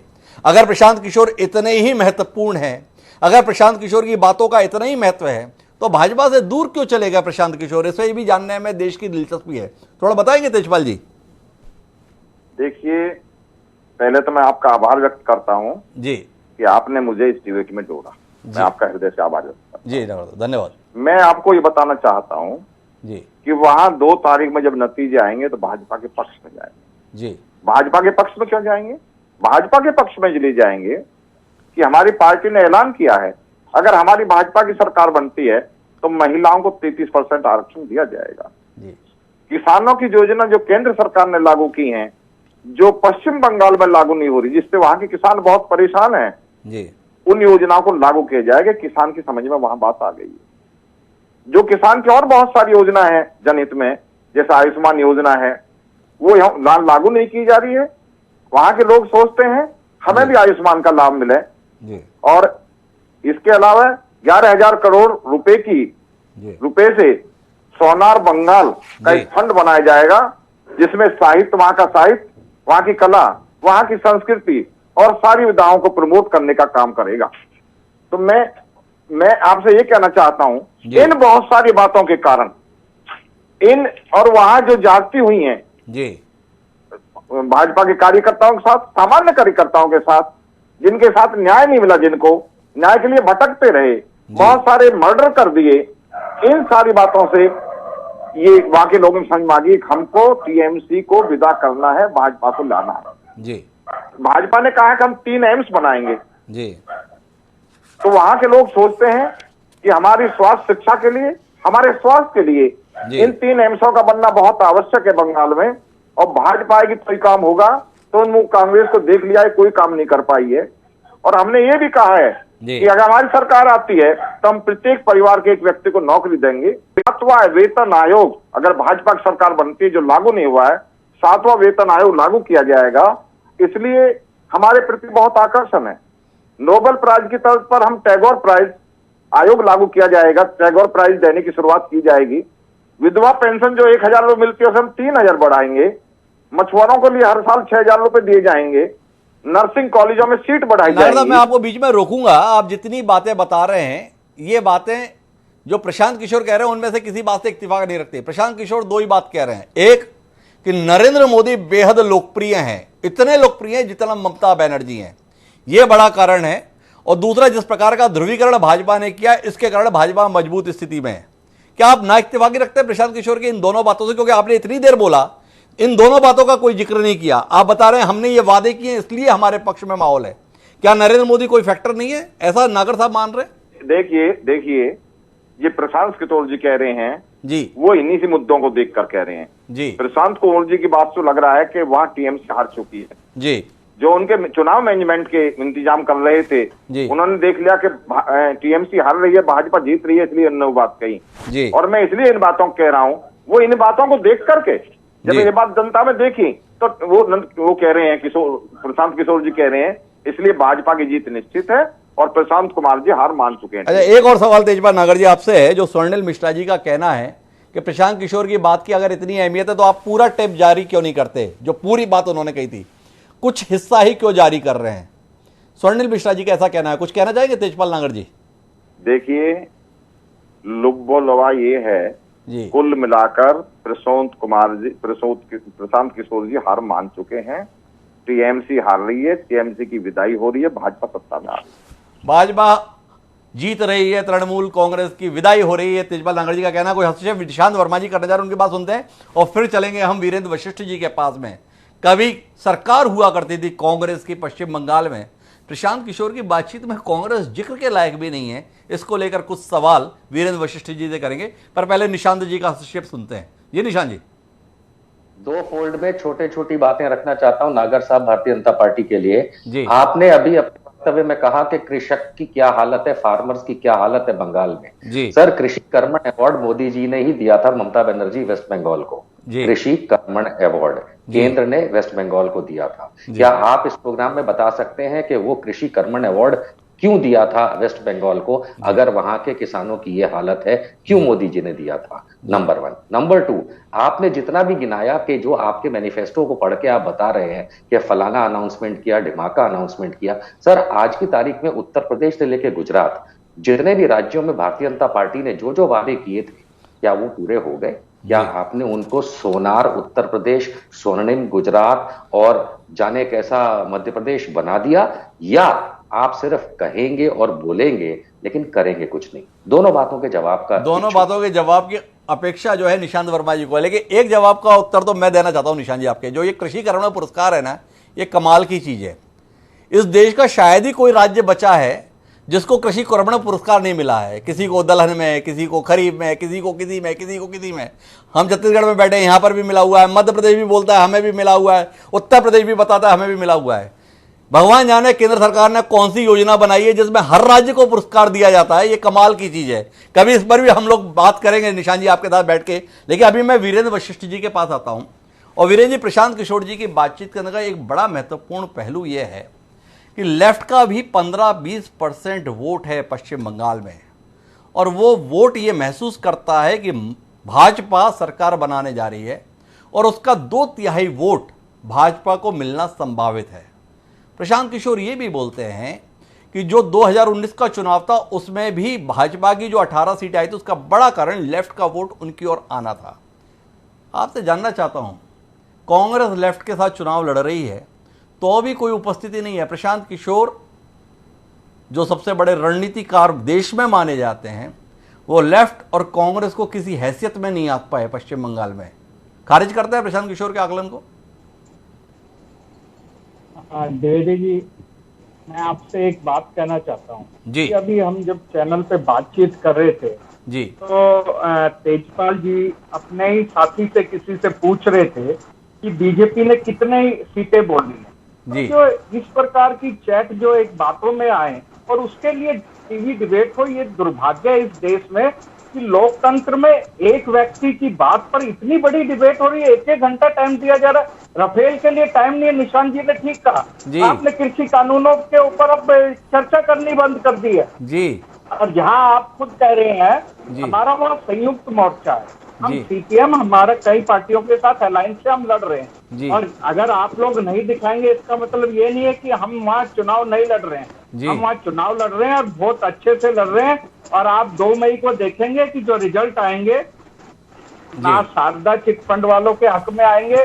अगर प्रशांत किशोर इतने ही महत्वपूर्ण हैं, अगर प्रशांत किशोर की बातों का इतना ही महत्व है, तो भाजपा से दूर क्यों चले गए प्रशांत किशोर। इसे भी जानने में देश की दिलचस्पी है, थोड़ा बताएंगे तेजपाल जी। देखिए, पहले तो मैं आपका आभार व्यक्त करता हूं जी कि आपने मुझे इस डिबेट में जोड़ा। मैं आपका हृदय से आभार व्यक्त करता हूं। जी धन्यवाद। मैं आपको ये बताना चाहता हूं जी कि वहां 2 तारीख में जब नतीजे आएंगे तो भाजपा के पक्ष में जाएंगे। जी भाजपा के पक्ष में क्यों जाएंगे? भाजपा के पक्ष में इसलिए जाएंगे कि हमारी पार्टी ने ऐलान किया है, अगर हमारी भाजपा की सरकार बनती है तो महिलाओं को 33% आरक्षण दिया जाएगा। जी किसानों की योजना जो केंद्र सरकार ने लागू की है, जो पश्चिम बंगाल में लागू नहीं हो रही, जिससे वहां के किसान बहुत परेशान हैं, जी उन योजनाओं को लागू किया जाएगा। किसान की समझ में वहां बात आ गई है। जो किसान की और बहुत सारी योजना है जनहित में, जैसे आयुष्मान योजना है, वो यहाँ लागू नहीं की जा रही है। वहां के लोग सोचते हैं हमें भी आयुष्मान का लाभ मिले। जी और इसके अलावा 11,000 करोड़ रुपए से सोनार बंगाल का एक फंड बनाया जाएगा, जिसमें साहित्य, वहां का साहित्य, वहां की कला, वहां की संस्कृति और सारी विधाओं को प्रमोट करने का काम करेगा। तो मैं आपसे ये कहना चाहता हूं, इन बहुत सारी बातों के कारण इन और वहां जो जागती हुई हैं जी भाजपा के कार्यकर्ताओं के साथ, सामान्य कार्यकर्ताओं के साथ, जिनके साथ न्याय नहीं मिला, जिनको न्याय के लिए भटकते रहे, बहुत सारे मर्डर कर दिए, इन सारी बातों से ये वहां के लोगों में समझ में आ गई, हमको टीएमसी को विदा करना है, भाजपा को लाना है। जी भाजपा ने कहा कि हम 3 एम्स बनाएंगे। जी तो वहां के लोग सोचते हैं कि हमारी स्वास्थ्य शिक्षा के लिए, हमारे स्वास्थ्य के लिए इन 3 एम्सों का बनना बहुत आवश्यक है बंगाल में। और भाजपा की कोई काम होगा तो उन कांग्रेस को देख लिया है, कोई काम नहीं कर पाई है। और हमने ये भी कहा है कि अगर हमारी सरकार आती है तो हम प्रत्येक परिवार के एक व्यक्ति को नौकरी देंगे। 7वां वेतन आयोग अगर भाजपा की सरकार बनती है, जो लागू नहीं हुआ है, 7वां वेतन आयोग लागू किया जाएगा। इसलिए हमारे प्रति बहुत आकर्षण है। नोबेल प्राइज की तर्ज पर हम टैगोर प्राइज आयोग लागू किया जाएगा, टैगोर प्राइज देने की शुरुआत की जाएगी। विधवा पेंशन जो 1,000 रुपए मिलती है उसे हम 3,000 बढ़ाएंगे। मछुआरों के लिए हर साल 6,000 रुपए दिए जाएंगे। नर्सिंग कॉलेजों में सीट बढ़ाई जाएगी। मैं आपको बीच में रोकूंगा, आप जितनी बातें बता रहे हैं, ये बातें जो प्रशांत किशोर कह रहे हैं उनमें से किसी बात से इत्तेफाक नहीं रखते। प्रशांत किशोर 2 ही बात कह रहे हैं, एक कि नरेंद्र मोदी बेहद लोकप्रिय हैं, इतने लोकप्रिय हैं जितना ममता बनर्जी हैं, ये बड़ा कारण है। और दूसरा, जिस प्रकार का ध्रुवीकरण भाजपा ने किया, इसके कारण भाजपा मजबूत स्थिति में है। क्या आप ना इत्तेफाकी रखते हैं प्रशांत किशोर की इन दोनों बातों से? क्योंकि आपने इतनी देर बोला, इन दोनों बातों का कोई जिक्र नहीं किया। आप बता रहे हैं हमने ये वादे किए इसलिए हमारे पक्ष में माहौल है। क्या नरेंद्र मोदी कोई फैक्टर नहीं है, ऐसा नागर साहब मान रहे? देखिए ये प्रशांत किशोर जी कह रहे हैं जी, वो इन्हीं से मुद्दों को देखकर कह रहे हैं जी। प्रशांत किशोर जी की बात से लग रहा है कि वहां टीएमसी हार चुकी है जी। जो उनके चुनाव मैनेजमेंट के इंतजाम कर रहे थे, उन्होंने देख लिया कि टीएमसी हार रही है, भाजपा जीत रही है, इसलिए उन्होंने वो बात कही जी। और मैं इसलिए इन बातों को कह रहा हूं, वो इन बातों को देख करके जब ये बात जनता में देखी तो वो कह रहे हैं, प्रशांत किशोर जी कह रहे हैं, इसलिए भाजपा की जीत निश्चित है और प्रशांत कुमार जी हार मान चुके हैं। अच्छा, एक और सवाल तेजपाल नागर जी आपसे है। जो स्वर्णिल मिश्रा जी का कहना है कि प्रशांत किशोर की बात की अगर इतनी अहमियत है तो आप पूरा टेप जारी क्यों नहीं करते? जो पूरी बात उन्होंने कही थी, कुछ हिस्सा ही क्यों जारी कर रहे हैं? स्वर्णिल मिश्रा जी का ऐसा कहना है, कुछ कहना चाहेंगे तेजपाल नागर जी? देखिए, लुब्बो लवा ये है जी, कुल मिलाकर प्रशांत किशोर जी हार मान चुके हैं। टीएमसी हार रही है, टीएमसी की विदाई हो रही है, भाजपा सत्ता में आ रही है, भाजपा जीत रही है, तृणमूल कांग्रेस की विदाई हो रही है। तेजपाल नागर जी का कहना। कोई हस्तक्षेप निशांत वर्मा जी करने जा रहे हैं, उनकी बात सुनते हैं और फिर चलेंगे हम वीरेंद्र वशिष्ठ जी के पास में। कभी सरकार हुआ करती थी कांग्रेस की पश्चिम बंगाल में, प्रशांत किशोर की बातचीत में कांग्रेस जिक्र के लायक भी नहीं है। इसको लेकर कुछ सवाल वीरेंद्र वशिष्ठ जी से करेंगे, पर पहले निशांत जी का हस्तक्षेप सुनते हैं। ये निशांत जी। दो फोल्ड में छोटे छोटी बातें रखना चाहता हूं नागर साहब भारतीय जनता पार्टी के लिए। आपने अभी अपने वक्तव्य में कहा कि कृषक की क्या हालत है, फार्मर्स की क्या हालत है बंगाल में। सर, कृषि कर्मण अवार्ड मोदी जी ने ही दिया था ममता बनर्जी वेस्ट बंगाल को। कृषि कर्मण अवार्ड केंद्र ने वेस्ट बंगाल को दिया था। क्या आप इस प्रोग्राम में बता सकते हैं कि वो कृषि कर्मण अवार्ड क्यों दिया था वेस्ट बंगाल को, अगर वहां के किसानों की ये हालत है, क्यों मोदी जी ने दिया था? नंबर 1। नंबर 2, आपने जितना भी गिनाया कि जो आपके मैनिफेस्टो को पढ़ के आप बता रहे हैं कि फलाना अनाउंसमेंट किया, ढिमाका अनाउंसमेंट किया, सर आज की तारीख में उत्तर प्रदेश से लेकर गुजरात जितने भी राज्यों में भारतीय जनता पार्टी ने जो जो वादे किए थे, क्या वो पूरे हो गए? क्या आपने उनको सोनार उत्तर प्रदेश, स्वर्णिम गुजरात और जाने कैसा मध्य प्रदेश बना दिया, या आप सिर्फ कहेंगे और बोलेंगे लेकिन करेंगे कुछ नहीं? दोनों बातों के जवाब की अपेक्षा जो है निशांत वर्मा जी को है, लेकिन एक जवाब का उत्तर तो मैं देना चाहता हूं निशांत जी आपके। जो ये कृषि कर्मण पुरस्कार है ना, ये कमाल की चीज है। इस देश का शायद ही कोई राज्य बचा है जिसको कृषि कर्मण पुरस्कार नहीं मिला है। किसी को दलहन में, किसी को खरीफ में, किसी को किसी में। हम छत्तीसगढ़ में बैठे, यहां पर भी मिला हुआ है, मध्य प्रदेश भी बोलता है हमें भी मिला हुआ है, उत्तर प्रदेश भी बताता है हमें भी मिला हुआ है। भगवान जाने केंद्र सरकार ने कौन सी योजना बनाई है जिसमें हर राज्य को पुरस्कार दिया जाता है। ये कमाल की चीज है। कभी इस पर भी हम लोग बात करेंगे निशांत जी आपके साथ बैठ के। लेकिन अभी मैं वीरेंद्र वशिष्ठ जी के पास आता हूं। और वीरेंद्र जी, प्रशांत किशोर जी की बातचीत करने का एक बड़ा महत्वपूर्ण पहलू यह है कि लेफ्ट का भी 15-20% वोट है पश्चिम बंगाल में, और वो वोट ये महसूस करता है कि भाजपा सरकार बनाने जा रही है और उसका 2/3 वोट भाजपा को मिलना संभावित है। प्रशांत किशोर ये भी बोलते हैं कि जो 2019 का चुनाव था उसमें भी भाजपा की जो 18 सीटें आई थी उसका बड़ा कारण लेफ्ट का वोट उनकी ओर आना था। आपसे जानना चाहता हूं, कांग्रेस लेफ्ट के साथ चुनाव लड़ रही है तो भी कोई उपस्थिति नहीं है। प्रशांत किशोर जो सबसे बड़े रणनीतिकार देश में माने जाते हैं, वो लेफ्ट और कांग्रेस को किसी हैसियत में नहीं आ पाए पश्चिम बंगाल में। खारिज करते हैं प्रशांत किशोर के आकलन को? द्विवेदी जी, मैं आपसे एक बात कहना चाहता हूँ जी। अभी हम जब चैनल पे बातचीत कर रहे थे जी, तो तेजपाल जी अपने ही साथी से किसी से पूछ रहे थे कि बीजेपी ने कितने सीटें बोली हैं जी। तो जो इस प्रकार की चैट जो एक बातों में आए और उसके लिए टीवी डिबेट हो, ये दुर्भाग्य है इस देश में कि लोकतंत्र में एक व्यक्ति की बात पर इतनी बड़ी डिबेट हो रही है। 1-1 घंटा टाइम दिया जा रहा है। राफेल के लिए टाइम नहीं है। निशांत जी ने ठीक कहा, आपने कृषि कानूनों के ऊपर अब चर्चा करनी बंद कर दी है जी। और जहां आप खुद कह रहे हैं हमारा वहाँ संयुक्त मोर्चा है, हम सीपीएम, हमारा कई पार्टियों के साथ अलायंस से हम लड़ रहे हैं। और अगर आप लोग नहीं दिखाएंगे इसका मतलब ये नहीं है कि हम वहाँ चुनाव नहीं लड़ रहे हैं। हम वहाँ चुनाव लड़ रहे हैं और बहुत अच्छे से लड़ रहे हैं। और आप 2 मई को देखेंगे कि जो रिजल्ट आएंगे ना शारदा चिटफंड वालों के हक में आएंगे,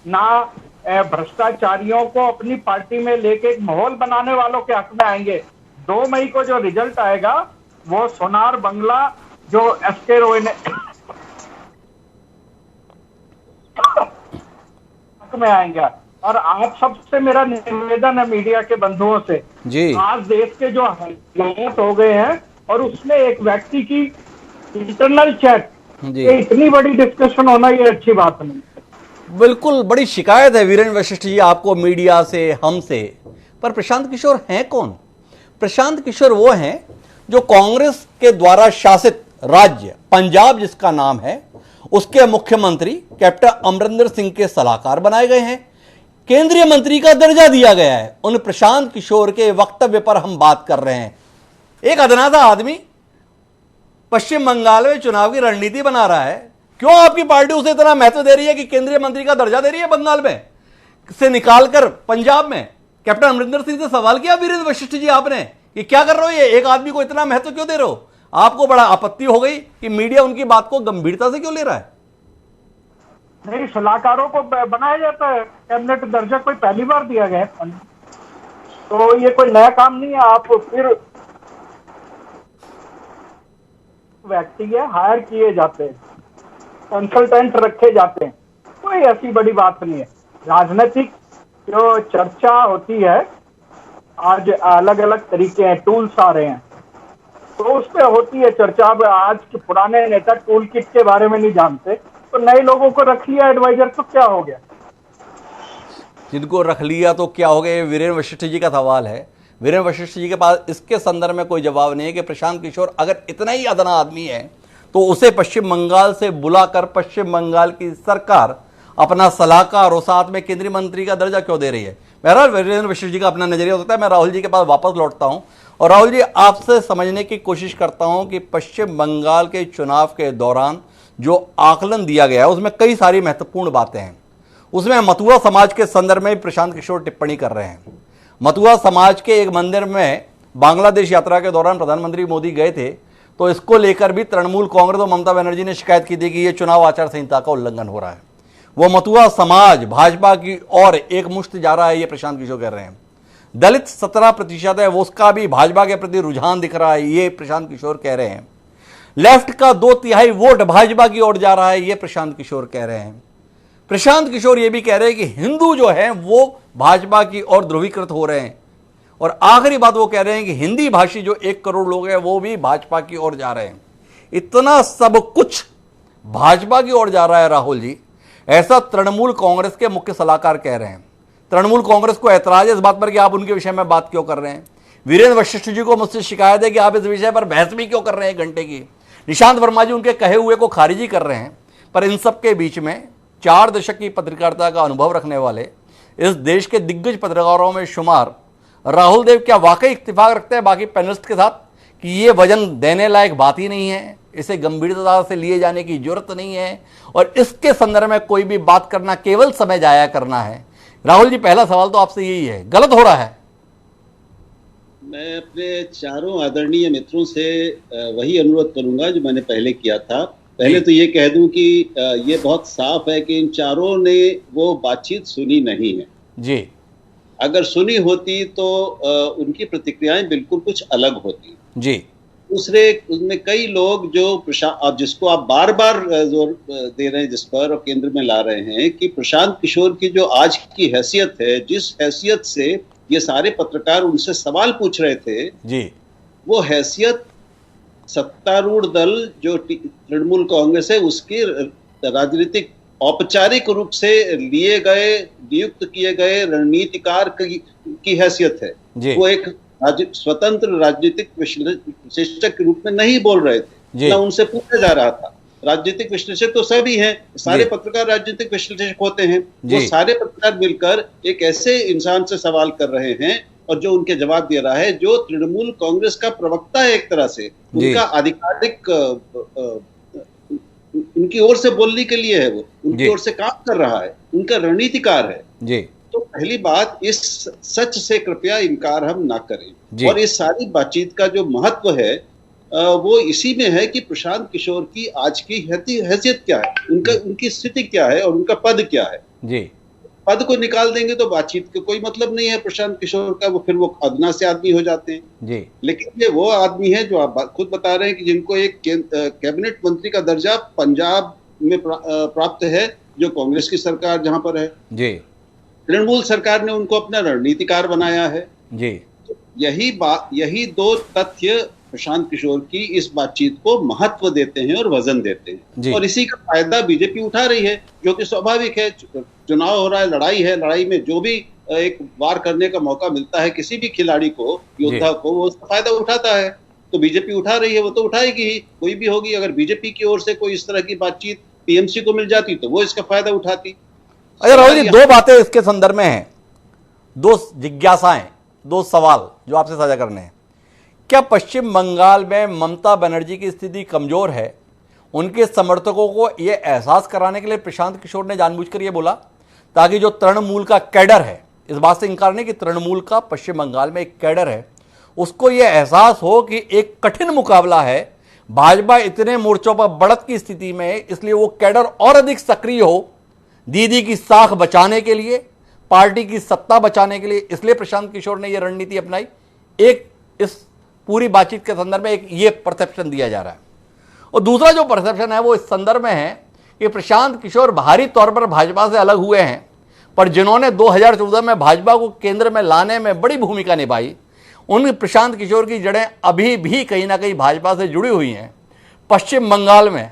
ना भ्रष्टाचारियों को अपनी पार्टी में लेके एक माहौल बनाने वालों के हक में आएंगे। 2 मई को जो रिजल्ट आएगा वो सोनार बंगला जो एसके रॉय ने में आएंगे। और आप सबसे मेरा निवेदन है मीडिया के बंधुओं से जी, आज देश के जो हालात हो गए हैं और उसमें एक व्यक्ति की इंटरनल चैट, ये इतनी बड़ी डिस्कशन होना ये अच्छी बात नहीं। बिल्कुल बड़ी शिकायत है वीरेंद्र वशिष्ठ जी आपको मीडिया से, हमसे। पर प्रशांत किशोर हैं कौन? प्रशांत किशोर वो हैं जो कांग्रेस के द्वारा शासित राज्य पंजाब जिसका नाम है उसके मुख्यमंत्री कैप्टन अमरिंदर सिंह के सलाहकार बनाए गए हैं। केंद्रीय मंत्री का दर्जा दिया गया है। उन प्रशांत किशोर के वक्तव्य पर हम बात कर रहे हैं। एक अधनाथा आदमी पश्चिम बंगाल में चुनाव की रणनीति बना रहा है। क्यों आपकी पार्टी उसे इतना महत्व दे रही है कि केंद्रीय मंत्री का दर्जा दे रही है बंगाल में से निकालकर पंजाब में? कैप्टन अमरिंदर सिंह से सवाल किया वीरेंद्र वशिष्ठ जी आपने, ये क्या कर रहे हो? ये एक आदमी को इतना महत्व क्यों दे रहे हो? आपको बड़ा आपत्ति हो गई कि मीडिया उनकी बात को गंभीरता से क्यों ले रहा है? नहीं, सलाहकारों को बनाया जाता है। कैबिनेट दर्जा कोई पहली बार दिया गया है, तो ये कोई नया काम नहीं है। आप फिर व्यक्ति है हायर किए जाते हैं, कंसल्टेंट रखे जाते हैं, कोई ऐसी बड़ी बात नहीं है। राजनीतिक जो चर्चा होती है, आज अलग अलग तरीके हैं, टूल्स आ रहे हैं, तो उस पर होती है चर्चा। अब आज के पुराने नेता टूल किट के बारे में नहीं जानते, तो नए लोगों को रख लिया एडवाइजर तो क्या हो गया? जिनको रख लिया तो क्या हो गया, ये वीरेंद्र वशिष्ठ जी का सवाल है। वीरेंद्र वशिष्ठ जी के पास इसके संदर्भ में कोई जवाब नहीं है कि प्रशांत किशोर अगर इतना ही अदना आदमी है तो उसे पश्चिम बंगाल से बुलाकर पश्चिम बंगाल की सरकार अपना सलाहकार और साथ में केंद्रीय मंत्री का दर्जा क्यों दे रही है। बहरहाल वीरेंद्र वशिष्ठ जी का अपना नजरिया हो सकता है। मैं राहुल जी के पास वापस लौटता हूं और राहुल जी, आपसे समझने की कोशिश करता हूं कि पश्चिम बंगाल के चुनाव के दौरान जो आकलन दिया गया है उसमें कई सारी महत्वपूर्ण बातें हैं। उसमें मथुआ समाज के संदर्भ में प्रशांत किशोर टिप्पणी कर रहे हैं। मथुआ समाज के एक मंदिर में बांग्लादेश यात्रा के दौरान प्रधानमंत्री मोदी गए थे, तो इसको लेकर भी तृणमूल कांग्रेस और ममता बनर्जी ने शिकायत की थी कि यह चुनाव आचार संहिता का उल्लंघन हो रहा है। वो मथुआ समाज भाजपा की ओर एक मुश्त जा रहा है, ये प्रशांत किशोर कह रहे हैं। दलित 17% है, वो उसका भी भाजपा के प्रति रुझान दिख रहा है, ये प्रशांत किशोर कह रहे हैं। लेफ्ट का 2/3 वोट भाजपा की ओर जा रहा है, ये प्रशांत किशोर कह रहे हैं। प्रशांत किशोर ये भी कह रहे हैं कि हिंदू जो है वो भाजपा की ओर ध्रुवीकृत हो रहे हैं। और आखिरी बात वो कह रहे हैं कि हिंदी भाषी जो 1 करोड़ लोग हैं वो भी भाजपा की ओर जा रहे हैं। इतना सब कुछ भाजपा की ओर जा रहा है राहुल जी, ऐसा तृणमूल कांग्रेस के मुख्य सलाहकार कह रहे हैं। तृणमूल कांग्रेस को ऐतराज है इस बात पर कि आप उनके विषय में बात क्यों कर रहे हैं। वीरेंद्र वशिष्ठ जी को मुझसे शिकायत है कि आप इस विषय पर बहस भी क्यों कर रहे हैं घंटे की। निशांत वर्मा जी उनके कहे हुए को खारिजी कर रहे हैं। पर इन सब के बीच में 4 दशक की पत्रकारिता का अनुभव रखने वाले इस देश के दिग्गज पत्रकारों में शुमार राहुल देव क्या वाकई इत्तेफाक रखते हैं बाकी पैनलिस्ट के साथ कि ये वजन देने लायक बात ही नहीं है, इसे गंभीरता से लिए जाने की जरूरत नहीं है और इसके संदर्भ में कोई भी बात करना केवल समय जाया करना है। राहुल जी, पहला सवाल तो आपसे यही है, गलत हो रहा है? मैं अपने चारों आदरणीय मित्रों से वही अनुरोध करूंगा जो मैंने पहले किया था। पहले तो ये कह दूं कि ये बहुत साफ है कि इन चारों ने वो बातचीत सुनी नहीं है जी। अगर सुनी होती तो उनकी प्रतिक्रियाएं बिल्कुल कुछ अलग होती जी। दूसरे, उनमें कई लोग जो अब जिसको आप बार बार जोर दे रहे हैं जिस पर और केंद्र में ला रहे हैं कि प्रशांत किशोर की जो आज की हैसियत है, जिस हैसियत से ये सारे पत्रकार उनसे सवाल पूछ रहे थे जी, वो हैसियत सत्तारूढ़ दल जो तृणमूल कांग्रेस है उसके राजनीतिक औपचारिक रूप से लिए गए, नियुक्त किए गए रणनीतिकार की हैसियत है। वो एक स्वतंत्र राजनीतिक विश्लेषक के रूप में नहीं बोल रहे थे, ना उनसे पूछा जा रहा था। राजनीतिक विश्लेषक तो सभी हैं, सारे पत्रकार राजनीतिक विश्लेषक होते हैं। वो सारे पत्रकार मिलकर एक ऐसे इंसान से सवाल कर रहे हैं और जो उनके जवाब दे रहा है जो तृणमूल कांग्रेस का प्रवक्ता है, एक तरह से उनका आधिकारिक उनकी ओर से बोलने के लिए है, वो उनकी ओर से काम कर रहा है, उनका रणनीतिकार है जी। तो पहली बात, इस सच से कृपया इनकार हम ना करें। और इस सारी बातचीत का जो महत्व है वो इसी में है कि प्रशांत किशोर की आज की हैसियत क्या है, उनकी स्थिति क्या है और उनका पद क्या है जी। पद को निकाल देंगे तो बातचीत का कोई मतलब नहीं है प्रशांत किशोर का, वो फिर वो अदना से आदमी हो जाते हैं जी। लेकिन ये वो आदमी है जो आप खुद बता रहे हैं कि जिनको एक कैबिनेट मंत्री का दर्जा पंजाब में प्राप्त है, जो कांग्रेस की सरकार जहां पर है जी। तृणमूल सरकार ने उनको अपना रणनीतिकार बनाया है जी। तो यही 2 तथ्य प्रशांत किशोर की इस बातचीत को महत्व देते हैं और वजन देते हैं, और इसी का फायदा बीजेपी उठा रही है, जो कि स्वाभाविक है। चुनाव हो रहा है, लड़ाई है, लड़ाई में जो भी एक वार करने का मौका मिलता है किसी भी खिलाड़ी को, योद्धा को, वो उसका फायदा उठाता है। तो बीजेपी उठा रही है, वो तो उठाएगी ही, कोई भी होगी। अगर बीजेपी की ओर से कोई इस तरह की बातचीत टीएमसी को मिल जाती तो वो इसका फायदा उठाती। अच्छा राहुल जी, 2 बातें इसके संदर्भ में हैं, 2 जिज्ञासाएं, 2 सवाल जो आपसे साझा करने हैं। क्या पश्चिम बंगाल में ममता बनर्जी की स्थिति कमजोर है, उनके समर्थकों को यह एहसास कराने के लिए प्रशांत किशोर ने जानबूझकर यह बोला ताकि जो तृणमूल का कैडर है, इस बात से इंकार नहीं कि तृणमूल का पश्चिम बंगाल में एक कैडर है, उसको यह एहसास हो कि एक कठिन मुकाबला है, भाजपा इतने मोर्चों पर बढ़त की स्थिति में है, इसलिए वो कैडर और अधिक सक्रिय हो दीदी की साख बचाने के लिए, पार्टी की सत्ता बचाने के लिए। इसलिए प्रशांत किशोर ने यह रणनीति अपनाई। एक इस पूरी बातचीत के संदर्भ में एक ये परसेप्शन दिया जा रहा है, और दूसरा जो परसेप्शन है वो इस संदर्भ में है कि प्रशांत किशोर बाहरी तौर पर भाजपा से अलग हुए हैं, पर जिन्होंने 2014 में भाजपा को केंद्र में लाने में बड़ी भूमिका निभाई, उन प्रशांत किशोर की जड़ें अभी भी कहीं ना कहीं भाजपा से जुड़ी हुई हैं। पश्चिम बंगाल में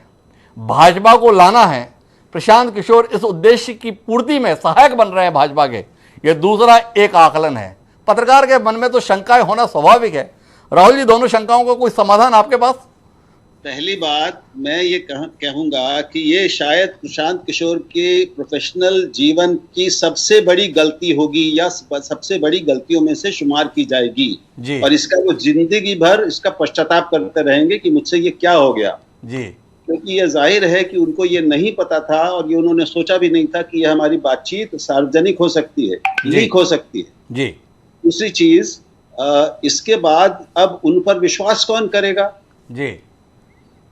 भाजपा को लाना है प्रशांत किशोर इस उद्देश्य की पूर्ति में सहायक बन रहे हैं भाजपा के, यह दूसरा एक आकलन है। पत्रकार के मन में तो शंकाएं होना स्वाभाविक है। राहुल जी, दोनों शंकाओं का कोई समाधान आपके पास? पहली बात मैं ये कहूंगा कि ये शायद प्रशांत किशोर के प्रोफेशनल जीवन की सबसे बड़ी गलती होगी या सबसे बड़ी गलतियों में से शुमार की जाएगी जी। और इसका वो जिंदगी भर इसका पश्चाताप करते रहेंगे कि मुझसे ये क्या हो गया जी। क्योंकि ये जाहिर है कि उनको ये नहीं पता था और ये उन्होंने सोचा भी नहीं था कि ये हमारी बातचीत सार्वजनिक हो सकती है, लीक हो सकती है जी। दूसरी चीज, इसके बाद अब उन पर विश्वास कौन करेगा जी?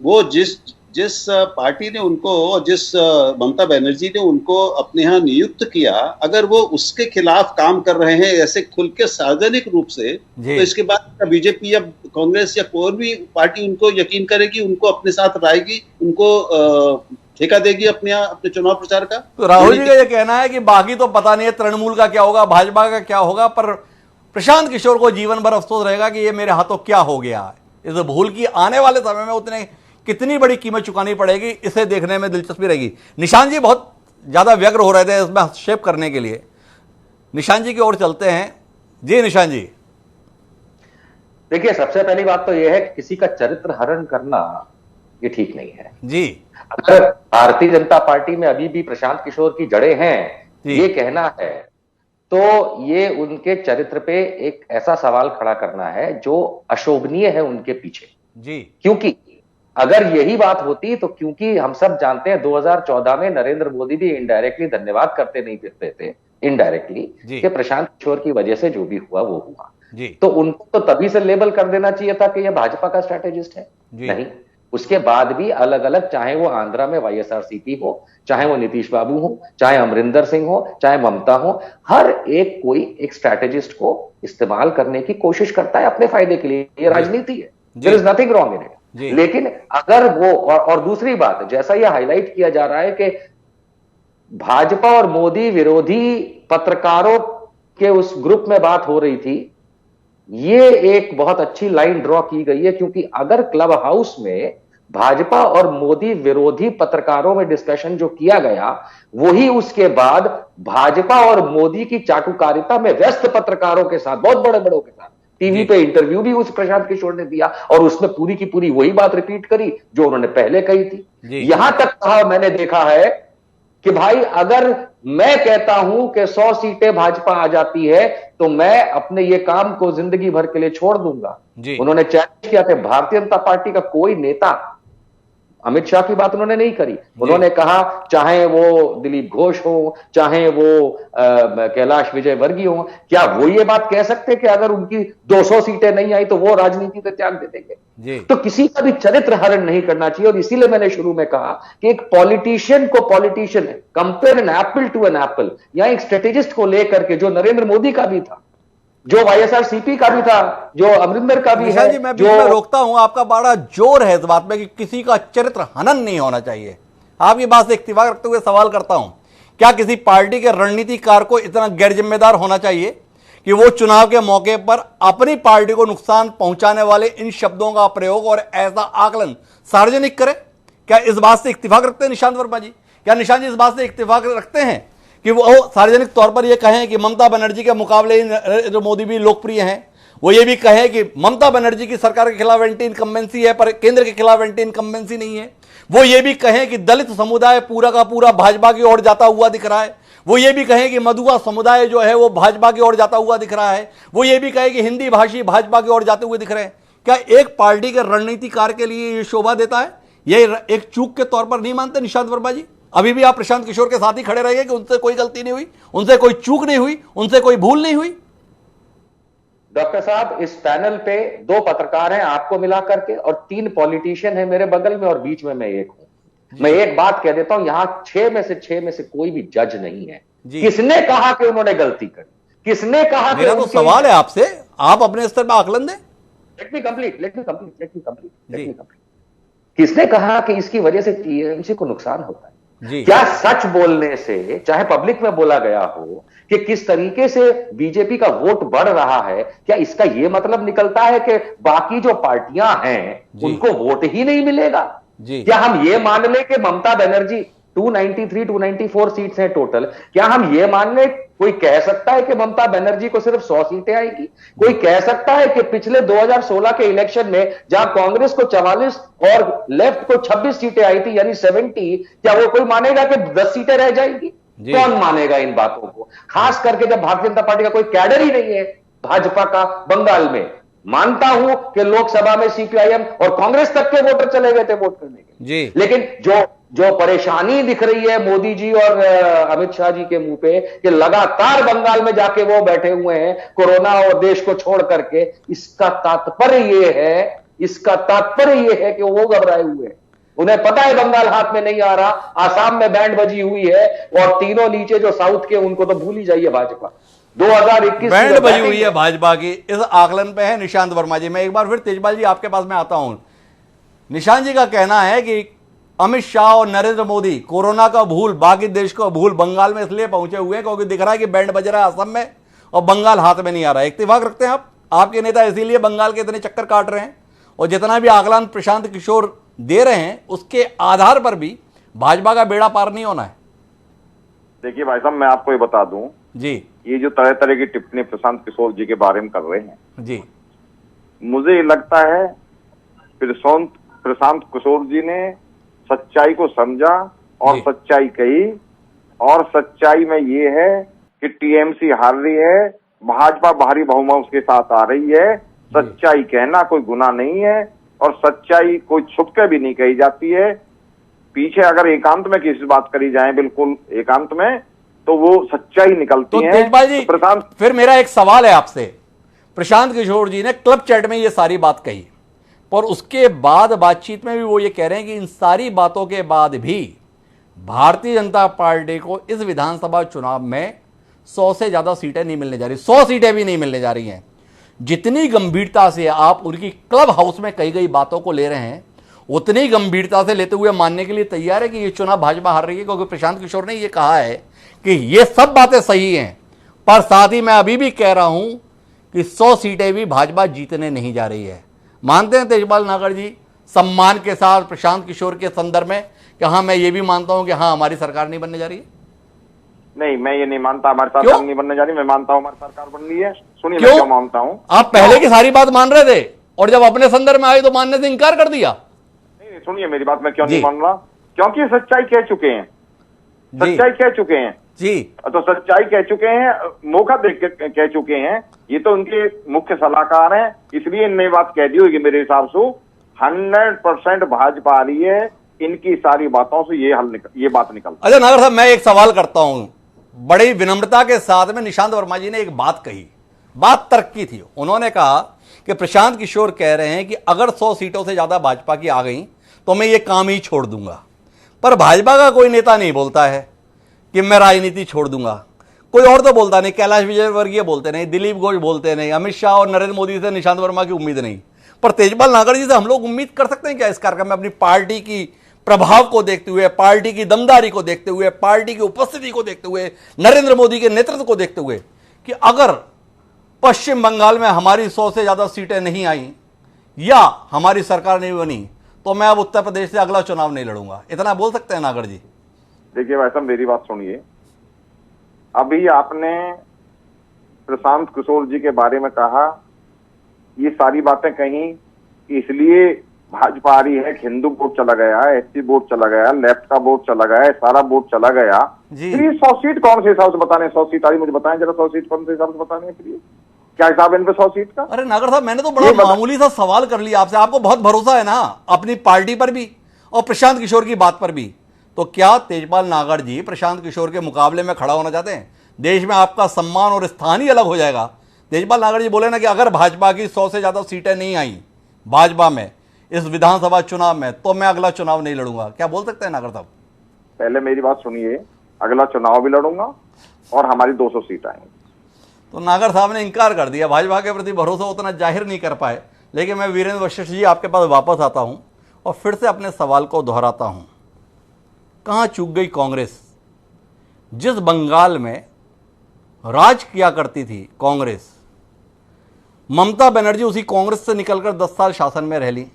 वो जिस पार्टी ने उनको, जिस ममता बनर्जी ने उनको अपने यहाँ नियुक्त किया, अगर वो उसके खिलाफ काम कर रहे हैं ऐसे खुल के सार्वजनिक रूप से, तो इसके बाद बीजेपी या कांग्रेस या कोई भी पार्टी उनको यकीन करेगी, उनको अपने साथ लाएगी, उनको ठेका देगी अपने चुनाव प्रचार का। तो राहुल जी का ये कहना है कि बाकी तो पता नहीं है तृणमूल का क्या होगा, भाजपा का क्या होगा, पर प्रशांत किशोर को जीवन भर अफसोस रहेगा कि ये मेरे हाथों क्या हो गया। इस भूल की आने वाले समय में उतने कितनी बड़ी कीमत चुकानी पड़ेगी, इसे देखने में दिलचस्पी रहेगी। निशान जी बहुत ज्यादा व्यग्र हो रहे थे इसमें हस्तक्षेप करने के लिए, निशान जी की ओर चलते हैं। जी निशान जी। देखिए, सबसे पहली बात तो यह है कि किसी का चरित्र हरण करना ये ठीक नहीं है जी। अगर भारतीय जनता पार्टी में अभी भी प्रशांत किशोर की जड़ें हैं, ये कहना है, तो ये उनके चरित्र पे एक ऐसा सवाल खड़ा करना है जो अशोभनीय है उनके पीछे जी। क्योंकि अगर यही बात होती तो, क्योंकि हम सब जानते हैं 2014 में नरेंद्र मोदी भी इनडायरेक्टली धन्यवाद करते नहीं फिरते थे, इनडायरेक्टली, कि प्रशांत किशोर की वजह से जो भी हुआ वो हुआ जी। तो उनको तो तभी से लेबल कर देना चाहिए था कि ये भाजपा का स्ट्रैटेजिस्ट है। नहीं, उसके बाद भी अलग अलग, चाहे वो आंध्रा में वाईएसआरसीपी हो, चाहे वो नीतीश बाबू हो, चाहे अमरिंदर सिंह हो, चाहे ममता हो, हर एक कोई एक स्ट्रैटेजिस्ट को इस्तेमाल करने की कोशिश करता है अपने फायदे के लिए। ये राजनीति है, there is nothing wrong in it. लेकिन अगर वो, और दूसरी बात, जैसा यह हाईलाइट किया जा रहा है कि भाजपा और मोदी विरोधी पत्रकारों के उस ग्रुप में बात हो रही थी, ये एक बहुत अच्छी लाइन ड्रॉ की गई है। क्योंकि अगर क्लब हाउस में भाजपा और मोदी विरोधी पत्रकारों में डिस्कशन जो किया गया, वही उसके बाद भाजपा और मोदी की चाटुकारिता में व्यस्त पत्रकारों के साथ, बहुत बड़े बड़ों के साथ टीवी पे इंटरव्यू भी उस प्रशांत किशोर ने दिया और उसमें पूरी की पूरी वही बात रिपीट करी जो उन्होंने पहले कही थी। यहां तक कहा मैंने देखा है कि भाई, अगर मैं कहता हूं कि 100 सीटें भाजपा आ जाती है तो मैं अपने ये काम को जिंदगी भर के लिए छोड़ दूंगा। उन्होंने चैलेंज किया कि भारतीय जनता पार्टी का कोई नेता, अमित शाह की बात उन्होंने नहीं करी, उन्होंने कहा चाहे वो दिलीप घोष हो, चाहे वो कैलाश विजयवर्गीय हो, क्या वो ये बात कह सकते कि अगर उनकी 200 सीटें नहीं आई तो वो राजनीति से त्याग दे देंगे? तो किसी का भी चरित्र हरण नहीं करना चाहिए। और इसीलिए मैंने शुरू में कहा कि एक पॉलिटिशियन को politician, compare an apple to an apple, या एक स्ट्रेटेजिस्ट को लेकर के, जो नरेंद्र मोदी का भी था, जो वाईएसआरसीपी का भी था, जो अमरिंदर का भी है, जी मैं बीच में रोकता हूं, आपका बड़ा जोर है इस बात में कि किसी का चरित्र हनन नहीं होना चाहिए। आपकी बात से इत्तेफाक रखते हुए सवाल करता हूं, क्या किसी पार्टी के रणनीतिकार को इतना गैर जिम्मेदार होना चाहिए कि वो चुनाव के मौके पर अपनी पार्टी को नुकसान पहुंचाने वाले इन शब्दों का प्रयोग और ऐसा आकलन सार्वजनिक करे? क्या इस बात से इत्तेफाक रखते हैं निशांत वर्मा जी? क्या निशांत जी इस बात से इत्तेफाक रखते हैं कि वो सार्वजनिक तौर पर यह कहें कि ममता बनर्जी के मुकाबले नरेंद्र मोदी भी लोकप्रिय हैं? वो ये भी कहें कि ममता बनर्जी की सरकार के खिलाफ एंटी इनकम्बेंसी है पर केंद्र के खिलाफ एंटी इनकम्बेंसी नहीं है? वो ये भी कहें कि दलित समुदाय पूरा का पूरा भाजपा की ओर जाता हुआ दिख रहा है? वो ये भी कहें कि मधुआ समुदाय जो है वो भाजपा की ओर जाता हुआ दिख रहा है? वो ये भी कहें कि हिंदी भाषी भाजपा की ओर जाते हुए दिख रहे हैं? क्या एक पार्टी के रणनीतिकार के लिए ये शोभा देता है? ये एक चूक के तौर पर नहीं मानते निशांत वर्मा जी? अभी भी आप प्रशांत किशोर के साथ ही खड़े रहिए कि उनसे कोई गलती नहीं हुई, उनसे कोई चूक नहीं हुई, उनसे कोई भूल नहीं हुई? डॉक्टर साहब, इस पैनल पे 2 पत्रकार हैं आपको मिला करके और 3 पॉलिटिशियन हैं मेरे बगल में और बीच में मैं एक हूं। मैं एक बात कह देता हूं, यहां 6 में से कोई भी जज नहीं है। किसने कहा कि उन्होंने गलती करी? किसने कहा? मेरा तो सवाल है आपसे, आप अपने स्तर पर आकलन दें। Let me complete. किसने कहा कि इसकी वजह से टीएमसी को नुकसान होता है? क्या सच बोलने से, चाहे पब्लिक में बोला गया हो कि किस तरीके से बीजेपी का वोट बढ़ रहा है, क्या इसका यह मतलब निकलता है कि बाकी जो पार्टियां हैं उनको वोट ही नहीं मिलेगा? क्या हम ये मान ले कि ममता बनर्जी, 293 294 सीट्स हैं टोटल। क्या हम ये मान ले, कोई कह सकता है कि ममता बनर्जी को सिर्फ 100 सीटें आएगी? कोई कह सकता है कि पिछले 2016 के इलेक्शन में जहां कांग्रेस को 44 और लेफ्ट को 26 सीटें आई थी, यानी 70, क्या वो कोई मानेगा कि 10 सीटें रह जाएंगी? कौन मानेगा इन बातों को? खास करके जब भारतीय जनता पार्टी का कोई कैडर ही नहीं है भाजपा का बंगाल में। मानता हूं कि लोकसभा में सीपीआईएम और कांग्रेस तक के वोटर चले गए थे वोट करने के, लेकिन जो परेशानी दिख रही है मोदी जी और अमित शाह जी के मुंह पे कि लगातार बंगाल में जाके वो बैठे हुए हैं कोरोना और देश को छोड़ करके, इसका तात्पर्य ये है कि वो घबराए हुए हैं। उन्हें पता है बंगाल हाथ में नहीं आ रहा, आसाम में बैंड बजी हुई है, और तीनों नीचे जो साउथ के उनको तो भूल ही जाइए भाजपा। 2021 बैंड बजी हुई है भाजपा की, इस आकलन पे है निशांत वर्मा जी। मैं एक बार फिर तेजपाल जी आपके पास में आता हूं। निशांत जी का कहना है कि अमित शाह और नरेंद्र मोदी कोरोना का भूल, बाकी देश का भूल बंगाल में इसलिए पहुंचे हुए हैं क्योंकि दिख रहा है कि बैंड बज रहा है असम में और बंगाल हाथ में नहीं आ रहा है। इत्तेफाक रखते हैं आप, आपके नेता इसीलिए बंगाल के इतने चक्कर काट रहे हैं, और जितना भी आकलन प्रशांत किशोर दे रहे हैं उसके आधार पर भी भाजपा का बेड़ा पार नहीं होना है। देखिए भाई साहब, मैं आपको ये बता दूं जी, ये जो तरह तरह की टिप्पणी प्रशांत किशोर जी के बारे में कर रहे हैं जी, मुझे लगता है प्रशांत किशोर जी ने सच्चाई को समझा और सच्चाई कही, और सच्चाई में ये है कि टीएमसी हार रही है, भाजपा भारी बहुमत के साथ आ रही है। सच्चाई कहना कोई गुनाह नहीं है, और सच्चाई कोई छुप के भी नहीं कही जाती है। पीछे अगर एकांत में किसी बात करी जाए, बिल्कुल एकांत में, तो वो सच्चाई निकलती है। तेजपाल जी, प्रशांत, फिर मेरा एक सवाल है आपसे। प्रशांत किशोर जी ने क्लब चैट में ये सारी बात कही, पर उसके बाद बातचीत में भी वो ये कह रहे हैं कि इन सारी बातों के बाद भी भारतीय जनता पार्टी को इस विधानसभा चुनाव में 100 से ज्यादा सीटें नहीं मिलने जा रही, 100 सीटें भी नहीं मिलने जा रही हैं। जितनी गंभीरता से आप उनकी क्लब हाउस में कही गई बातों को ले रहे हैं, उतनी गंभीरता से लेते हुए मानने के लिए तैयार है कि ये चुनाव भाजपा हार रही है, क्योंकि प्रशांत किशोर ने ये कहा है कि ये सब बातें सही हैं, पर साथ ही मैं अभी भी कह रहा हूं कि 100 सीटें भी भाजपा जीतने नहीं जा रही है। मानते हैं तेजपाल नागर जी सम्मान के साथ प्रशांत किशोर के संदर्भ में कि हाँ, मैं ये भी मानता हूं कि हाँ, हमारी सरकार नहीं बनने जा रही है? नहीं, मैं ये नहीं मानता हमारी सरकार नहीं बनने जा रही। मैं मानता हूं हमारी सरकार बन रही है। सुनिए, मैं क्या मानता हूं। आप पहले की सारी बात मान रहे थे और जब अपने संदर्भ में आई तो मानने से इंकार कर दिया। नहीं, सुनिए मेरी बात, मैं क्यों नहीं मान रहा, क्योंकि सच्चाई कह चुके हैं, सच्चाई कह चुके हैं जी, तो सच्चाई कह चुके हैं, मौका देख के कह चुके हैं। ये तो उनके मुख्य सलाहकार हैं, इसलिए इनने बात कह दी होगी। मेरे हिसाब से 100% भाजपा आ रही है, इनकी सारी बातों से ये बात निकल। अच्छा नागर साहब, मैं एक सवाल करता हूं। बड़ी विनम्रता के साथ में निशांत वर्मा जी ने एक बात कही, बात तर्क की थी। उन्होंने कहा कि प्रशांत किशोर कह रहे हैं कि अगर 100 सीटों से ज्यादा भाजपा की आ गई तो मैं ये काम ही छोड़ दूंगा। पर भाजपा का कोई नेता नहीं बोलता है कि मैं राजनीति छोड़ दूंगा। कोई और तो बोलता नहीं, कैलाश विजयवर्गीय बोलते नहीं, दिलीप घोष बोलते नहीं, अमित शाह और नरेंद्र मोदी से निशांत वर्मा की उम्मीद नहीं। पर तेजपाल नागर जी से हम लोग उम्मीद कर सकते हैं क्या इस कार्यक्रम में, अपनी पार्टी की प्रभाव को देखते हुए, पार्टी की दमदारी को देखते हुए, पार्टी की उपस्थिति को देखते हुए, नरेंद्र मोदी के नेतृत्व को देखते हुए, कि अगर पश्चिम बंगाल में हमारी 100 से ज्यादा सीटें नहीं आई या हमारी सरकार नहीं बनी तो मैं अब उत्तर प्रदेश से अगला चुनाव नहीं लड़ूंगा? इतना बोल सकते हैं नागर जी? देखिए भाई साहब, मेरी बात सुनिए। अभी आपने प्रशांत किशोर जी के बारे में कहा, ये सारी बातें कही इसलिए भाजपा आ रही है, हिंदू वोट चला गया, एससी वोट चला गया, लेफ्ट का वोट चला गया, सारा वोट चला गया। फिर ये 100 सीट कौन से हिसाब से बताने? 100 सीट आ रही, मुझे बताएं जरा, 100 सीट कौन से हिसाब से बताने हैं? फिर क्या हिसाब है इन पे 100 सीट का? अरे नागर साहब, मैंने तो बड़ा मामूली सा सवाल कर लिया आपसे। आपको बहुत भरोसा है ना अपनी पार्टी पर भी और प्रशांत किशोर की बात पर भी। तो क्या तेजपाल नागर जी प्रशांत किशोर के मुकाबले में खड़ा होना चाहते हैं? देश में आपका सम्मान और स्थान ही अलग हो जाएगा। तेजपाल नागर जी बोले ना कि अगर भाजपा की 100 से ज्यादा सीटें नहीं आई भाजपा में इस विधानसभा चुनाव में तो मैं अगला चुनाव नहीं लड़ूंगा। क्या बोल सकते हैं नागर साहब? पहले मेरी बात सुनिए, अगला चुनाव भी लड़ूंगा और हमारी 200 सीट आएंगी। तो नागर साहब ने इंकार कर दिया, भाजपा के प्रति भरोसा उतना जाहिर नहीं कर पाए। लेकिन मैं वीरेंद्र वशिष्ठ जी आपके पास वापस आता हूं और फिर से अपने सवाल को दोहराता हूं। कहां चूक गई कांग्रेस? जिस बंगाल में राज किया करती थी कांग्रेस, ममता बनर्जी उसी कांग्रेस से निकलकर 10 साल शासन में रह ली।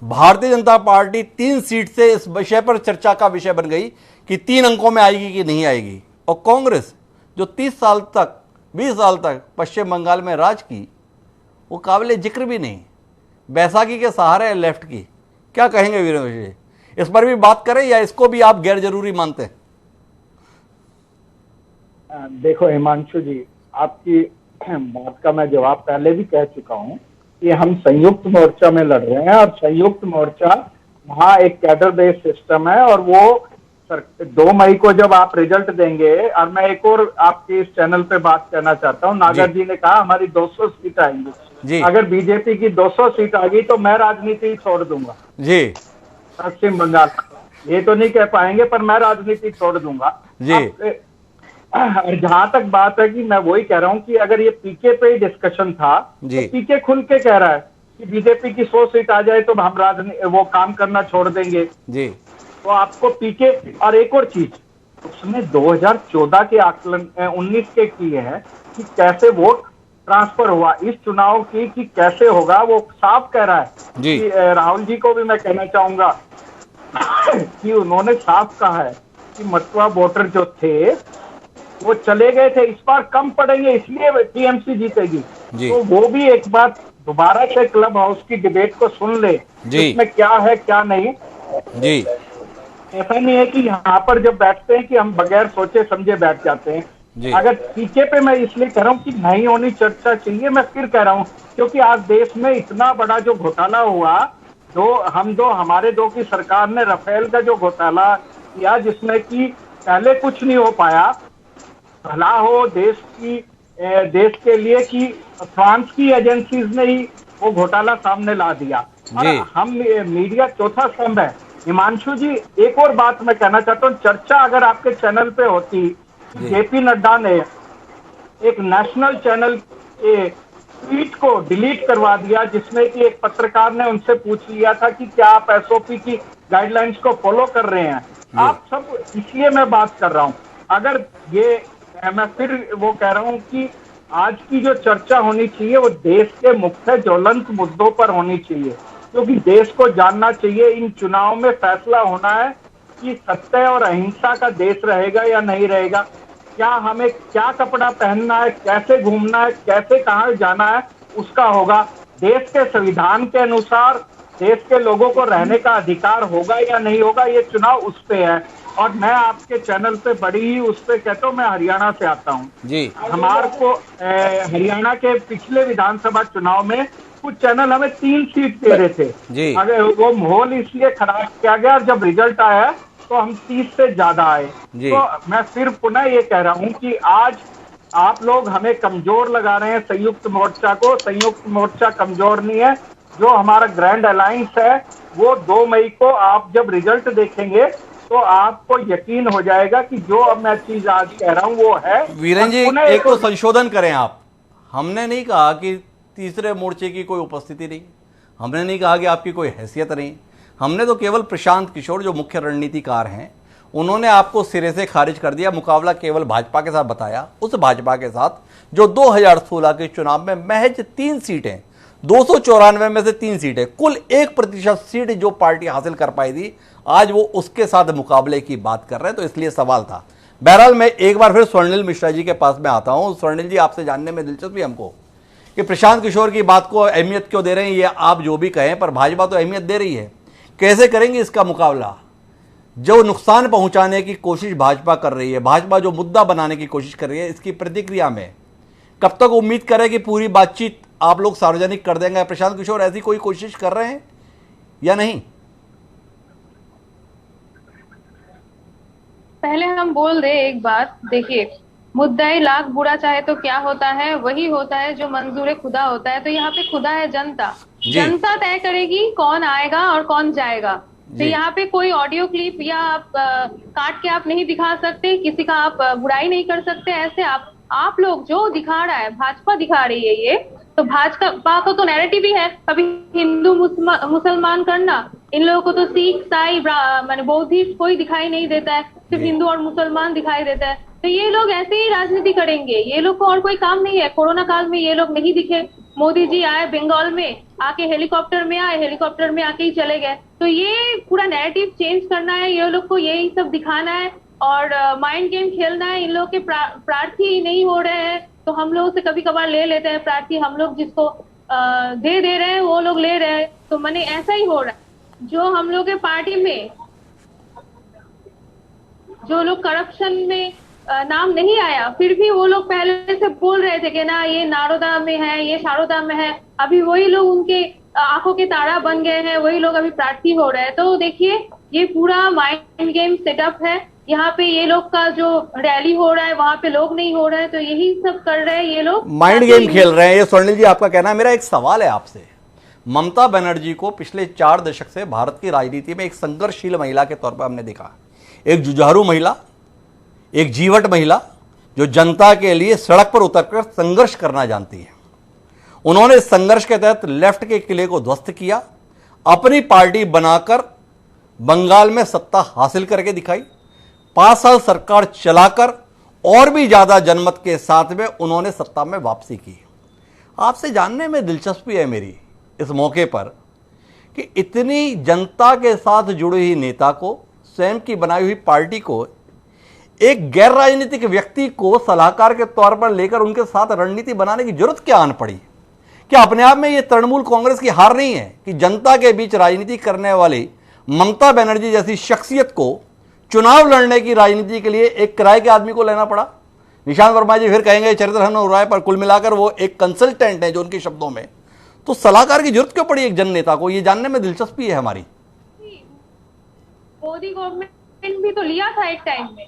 भारतीय जनता पार्टी 3 सीट से इस विषय पर चर्चा का विषय बन गई कि 3 अंकों में आएगी कि नहीं आएगी, और कांग्रेस जो 20 साल तक पश्चिम बंगाल में राज की, वो काबिल जिक्र भी नहीं, बैसाखी के सहारे लेफ्ट की। क्या कहेंगे वीरेंद्र जी, इस पर भी बात करें या इसको भी आप गैर जरूरी मानते हैं? देखो हिमांशु जी, आपकी बात का मैं जवाब पहले भी कह चुका हूं कि हम संयुक्त मोर्चा में लड़ रहे हैं, और संयुक्त मोर्चा वहाँ एक कैडर बेस्ड सिस्टम है, और वो 2 मई को जब आप रिजल्ट देंगे, और मैं एक और आपके इस चैनल पे बात करना चाहता हूँ, नागर जी ने कहा हमारी 200 सीट आएंगी, अगर बीजेपी की 200 सीट आ गई तो मैं राजनीति छोड़ दूंगा जी। पश्चिम बंगाल ये तो नहीं कह पाएंगे, पर मैं राजनीति छोड़ दूंगा जी। और जहां तक बात है कि मैं वही कह रहा हूं कि अगर ये पीके पे ही डिस्कशन था, तो पीके खुल के कह रहा है कि बीजेपी की 100 सीट आ जाए तो हम वो काम करना छोड़ देंगे जी। तो आपको पीके, और एक और चीज, उसने 2014 के आकलन 19 के किए हैं कि कैसे वोट ट्रांसफर हुआ इस चुनाव की, कि कैसे होगा, वो साफ कह रहा है जी। कि राहुल जी को भी मैं कहना चाहूंगा कि उन्होंने साफ कहा है कि मटुआ वोटर जो थे वो चले गए थे, इस बार कम पड़ेंगे इसलिए टीएमसी जीतेगी। तो वो भी एक बार दोबारा से क्लब हाउस की डिबेट को सुन ले, इसमें क्या है क्या नहीं जी। ऐसा नहीं है कि यहाँ पर जब बैठते हैं कि हम बगैर सोचे समझे बैठ जाते हैं जी। अगर पीके पे मैं इसलिए कह रहा हूँ कि नहीं होनी चर्चा चाहिए, मैं फिर कह रहा हूँ क्योंकि आज देश में इतना बड़ा जो घोटाला हुआ, हमारे दो की सरकार ने राफेल का जो घोटाला किया, जिसमें कि पहले कुछ नहीं हो पाया, भला हो देश के लिए कि फ्रांस की एजेंसीज ने ही वो घोटाला सामने ला दिया, और हम मीडिया चौथा स्तंभ है। हिमांशु जी, एक और बात मैं कहना चाहता हूँ, चर्चा अगर आपके चैनल पे होती, जेपी नड्डा ने एक नेशनल चैनल के ट्वीट को डिलीट करवा दिया, जिसमें कि एक पत्रकार ने उनसे पूछ लिया था कि क्या आप एसओपी की गाइडलाइंस को फॉलो कर रहे हैं आप सब, इसलिए मैं बात कर रहा हूँ। अगर ये मैं फिर वो कह रहा हूँ कि आज की जो चर्चा होनी चाहिए वो देश के मुख्य ज्वलंत मुद्दों पर होनी चाहिए, क्योंकि देश को जानना चाहिए, इन चुनाव में फैसला होना है कि सत्य और अहिंसा का देश रहेगा या नहीं रहेगा, क्या हमें क्या कपड़ा पहनना है, कैसे घूमना है, कैसे कहाँ जाना है, उसका होगा। देश के संविधान के अनुसार देश के लोगों को रहने का अधिकार होगा या नहीं होगा, ये चुनाव उस पे है। और मैं आपके चैनल पे बड़ी ही उस पे कहता हूँ, मैं हरियाणा से आता हूँ जी। हमारे को हरियाणा के पिछले विधानसभा चुनाव में कुछ चैनल हमें 3 सीट दे रहे थे जी। अगर वो माहौल इसलिए खराब किया गया, और जब रिजल्ट आया तो हम 30 से ज्यादा आए। तो मैं फिर पुनः ये कह रहा हूँ कि आज आप लोग हमें कमजोर लगा रहे हैं संयुक्त मोर्चा को। संयुक्त मोर्चा कमजोर नहीं है, जो हमारा ग्रैंड अलायंस है वो 2 मई को आप जब रिजल्ट देखेंगे तो आपको यकीन हो जाएगा कि जो अब मैं चीज आज कह रहा हूँ वो है। वीरेंद्र जी, एक तो संशोधन करें आप, हमने नहीं कहा कि तीसरे मोर्चे की कोई उपस्थिति नहीं, हमने नहीं कहा कि आपकी कोई हैसियत नहीं, हमने तो केवल प्रशांत किशोर जो मुख्य रणनीतिकार हैं उन्होंने आपको सिरे से खारिज कर दिया, मुकाबला केवल भाजपा के साथ बताया, उस भाजपा के साथ जो 2016 के चुनाव में महज 3 सीटें, 294 में से 3 सीटें, कुल 1% सीट जो पार्टी हासिल कर पाई थी, आज वो उसके साथ मुकाबले की बात कर रहे हैं। तो इसलिए सवाल था। बहरहाल मैं एक बार फिर स्वर्णिल मिश्रा जी के पास में आता हूं। स्वर्णिल जी, आपसे जानने में दिलचस्पी हमको कि प्रशांत किशोर की बात को अहमियत क्यों दे रहे हैं, ये आप जो भी कहें, पर भाजपा तो अहमियत दे रही है। कैसे करेंगे इसका मुकाबला? जो नुकसान पहुंचाने की कोशिश भाजपा कर रही है, भाजपा जो मुद्दा बनाने की कोशिश कर रही है, इसकी प्रतिक्रिया में कब तक उम्मीद करें कि पूरी बातचीत आप लोग सार्वजनिक कर देंगे? प्रशांत किशोर ऐसी कोई कोशिश कर रहे हैं या नहीं? पहले हम बोल रहे एक बात, देखिए, मुद्दाई लाख बुरा चाहे तो क्या होता है, वही होता है जो मंजूर खुदा होता है। तो यहाँ पे खुदा है जनता, जनता तय करेगी कौन आएगा और कौन जाएगा। तो यहाँ पे कोई ऑडियो क्लिप या आप काट के आप नहीं दिखा सकते, किसी का आप बुराई नहीं कर सकते। ऐसे आप लोग जो दिखा रहा है, भाजपा दिखा रही है, ये तो भाजपा का तो नैरेटिव ही है, कभी हिंदू मुसलमान करना। इन लोगों को तो सिख, ईसाई, माने बौद्धिस्ट कोई दिखाई नहीं देता है, सिर्फ हिंदू और मुसलमान दिखाई देता है। तो ये लोग ऐसे ही राजनीति करेंगे, ये लोग को और कोई काम नहीं है। कोरोना काल में ये लोग नहीं दिखे, मोदी जी आए बंगाल में, आके हेलीकॉप्टर में आए, हेलीकॉप्टर में आके ही चले गए। तो ये पूरा नैरेटिव चेंज करना है, ये लोग को यही सब दिखाना है और माइंड गेम खेलना है। इन लोग के प्रार्थी नहीं हो रहे हैं तो हम लोग से कभी कभार ले लेते हैं प्रार्थी, हम लोग जिसको दे रहे हैं वो लोग ले रहे हैं। तो मैंने ऐसा ही हो रहा है। जो हम लोग के पार्टी में जो लोग करप्शन में नाम नहीं आया, फिर भी वो लोग पहले से बोल रहे थे कि ना ये नारोदा में है, ये शारोदा में है। अभी वही लोग उनके आंखों के तारा बन गए हैं, वही लोग अभी प्रार्थी हो रहे हैं। तो देखिए ये पूरा माइंड गेम सेटअप है। यहाँ पे ये लोग का जो रैली हो रहा है वहां पे लोग नहीं हो रहे हैं, तो यही सब कर रहे हैं ये लोग, माइंड गेम खेल रहे हैं। ये स्वर्णिल जी आपका कहना है। मेरा एक सवाल है आपसे, ममता बनर्जी को पिछले 4 दशक से भारत की राजनीति में एक संघर्षशील महिला के तौर पर हमने देखा, एक जुझारू महिला, एक जीवट महिला जो जनता के लिए सड़क पर उतरकर संघर्ष करना जानती है। उन्होंने इस संघर्ष के तहत लेफ्ट के किले को ध्वस्त किया, अपनी पार्टी बनाकर बंगाल में सत्ता हासिल करके दिखाई, 5 साल सरकार चलाकर और भी ज्यादा जनमत के साथ में उन्होंने सत्ता में वापसी की। आपसे जानने में दिलचस्पी है मेरी इस मौके पर कि इतनी जनता के साथ जुड़ी हुई नेता को, स्वयं की बनाई हुई पार्टी को, एक गैर राजनीतिक व्यक्ति को सलाहकार के तौर पर लेकर उनके साथ रणनीति बनाने की जरूरत क्या आन पड़ी? क्या अपने आप में यह तृणमूल कांग्रेस की हार नहीं है कि जनता के बीच राजनीति करने वाली ममता बनर्जी जैसी शख्सियत को चुनाव लड़ने की राजनीति के लिए एक किराए के आदमी को लेना पड़ा? निशांत वर्मा जी फिर कहेंगे चरित्रहनन हो रहा है, पर कुल मिलाकर वो एक कंसल्टेंट है जो उनके शब्दों में, तो सलाहकार की जरूरत क्यों पड़ी एक जन नेता को? ये जानने में दिलचस्पी है हमारी। मोदी गवर्नमेंट भी तो लिया था एक टाइम में,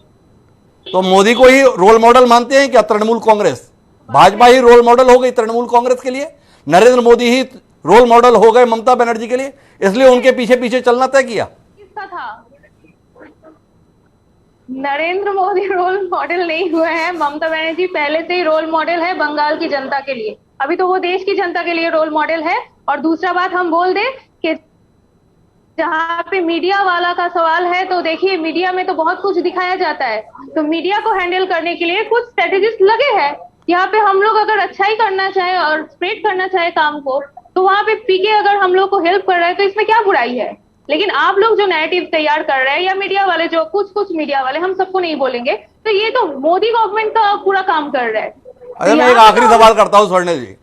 तो मोदी को ही रोल मॉडल मानते हैं क्या तृणमूल कांग्रेस? भाजपा ही रोल मॉडल हो गई तृणमूल कांग्रेस के लिए, नरेंद्र मोदी ही रोल मॉडल हो गए ममता बनर्जी के लिए, इसलिए उनके पीछे पीछे चलना तय किया। किसका था? नरेंद्र मोदी रोल मॉडल नहीं हुए हैं, ममता बनर्जी पहले से ही रोल मॉडल है बंगाल की जनता के लिए। अभी तो वो देश की जनता के लिए रोल मॉडल है। और दूसरा बात हम बोल दें कि जहाँ पे मीडिया वाला का सवाल है, तो देखिए मीडिया में तो बहुत कुछ दिखाया जाता है, तो मीडिया को हैंडल करने के लिए कुछ स्ट्रेटेजिस्ट लगे हैं। यहाँ पे हम लोग अगर अच्छाई करना चाहे और स्प्रेड करना चाहे काम को, तो वहाँ पे पीके अगर हम लोग को हेल्प कर रहा है तो इसमें क्या बुराई है? लेकिन आप लोग जो नैरेटिव तैयार कर रहे हैं या मीडिया वाले, जो कुछ मीडिया वाले, हम सबको नहीं बोलेंगे, तो ये तो मोदी गवर्नमेंट का पूरा काम कर रहा है। अरे मैं एक आखिरी सवाल करता हूं स्वर्णिल जी,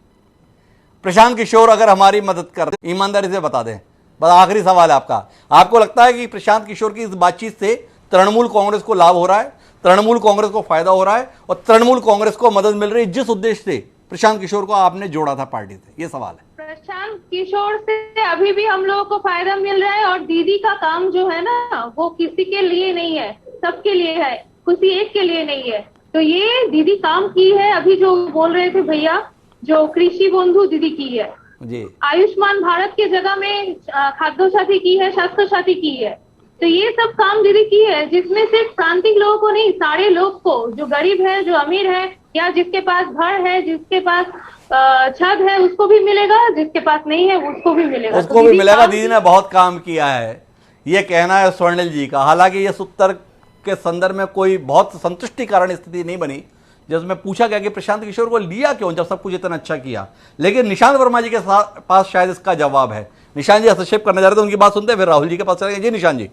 प्रशांत किशोर अगर हमारी मदद कर दे, ईमानदारी से बता दें, बस आखिरी सवाल है आपका, आपको लगता है कि प्रशांत किशोर की इस बातचीत से तृणमूल कांग्रेस को लाभ हो रहा है, तृणमूल कांग्रेस को फायदा हो रहा है और तृणमूल कांग्रेस को मदद मिल रही है जिस उद्देश्य से प्रशांत किशोर को आपने जोड़ा था पार्टी से? ये सवाल है। प्रशांत किशोर से अभी भी हम लोगों को फायदा मिल रहा है और दीदी का काम जो है ना, वो किसी के लिए नहीं है, सबके लिए है, किसी एक के लिए नहीं है। तो ये दीदी काम की है। अभी जो बोल रहे थे भैया, जो कृषि बंधु दीदी की है जी, आयुष्मान भारत की जगह में खाद्य साथी की है, स्वास्थ्य साथी की है। तो ये सब काम दीदी की है, जिसमें सिर्फ प्रांतिक लोगों को नहीं, सारे लोग को, जो गरीब है, जो अमीर है, या जिसके पास घर है, जिसके पास छत है, उसको भी मिलेगा, जिसके पास नहीं है उसको भी मिलेगा, उसको भी मिलेगा। दीदी ने बहुत काम किया है, ये कहना है स्वर्णिल जी का। हालांकि ये उत्तर के संदर्भ में कोई बहुत संतुष्टि कारण स्थिति नहीं बनी जिसमें पूछा गया कि प्रशांत किशोर को लिया क्यों जब सब कुछ इतना अच्छा किया, लेकिन निशांत वर्मा जी के पास शायद इसका जवाब है। निशांत जी हस्तक्षेप करने जा रहे थे, उनकी बात सुनते हैं, फिर राहुल जी के पास चलेंगे। जी निशांत जी।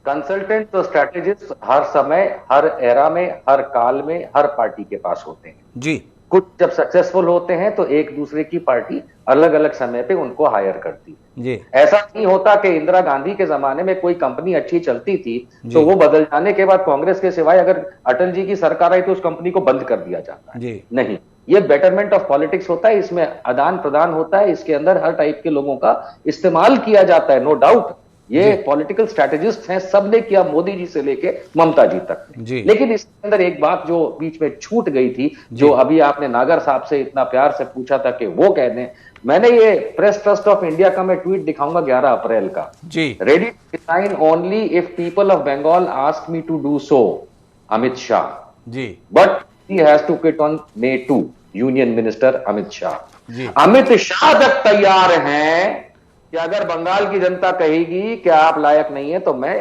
कंसल्टेंट तो स्ट्रैटेजिस्ट हर समय, हर एरा में, हर काल में, हर पार्टी के पास होते हैं जी। कुछ जब सक्सेसफुल होते हैं तो एक दूसरे की पार्टी अलग अलग समय पे उनको हायर करती है जी। ऐसा नहीं होता कि इंदिरा गांधी के जमाने में कोई कंपनी अच्छी चलती थी तो वो बदल जाने के बाद कांग्रेस के सिवाय अगर अटल जी की सरकार आई तो उस कंपनी को बंद कर दिया जाता है जी। नहीं, ये बेटरमेंट ऑफ पॉलिटिक्स होता है, इसमें आदान प्रदान होता है, इसके अंदर हर टाइप के लोगों का इस्तेमाल किया जाता है, नो डाउट। ये पॉलिटिकल स्ट्रैटेजिस्ट हैं, सबने किया, मोदी जी से लेके ममता जी तक ने। लेकिन इसके अंदर एक बात जो बीच में छूट गई थी, जो अभी आपने नागर साहब से इतना प्यार से पूछा था कि वो कह दें, मैंने ये प्रेस ट्रस्ट ऑफ इंडिया का मैं ट्वीट दिखाऊंगा 11 अप्रैल का जी। Ready to resign only if people of Bengal ask me to do so, Amit Shah ji, but he has to quit on May 2, union minister Amit Shah. Amit Shah तक तैयार हैं कि अगर बंगाल की जनता कहेगी कि आप लायक नहीं है तो मैं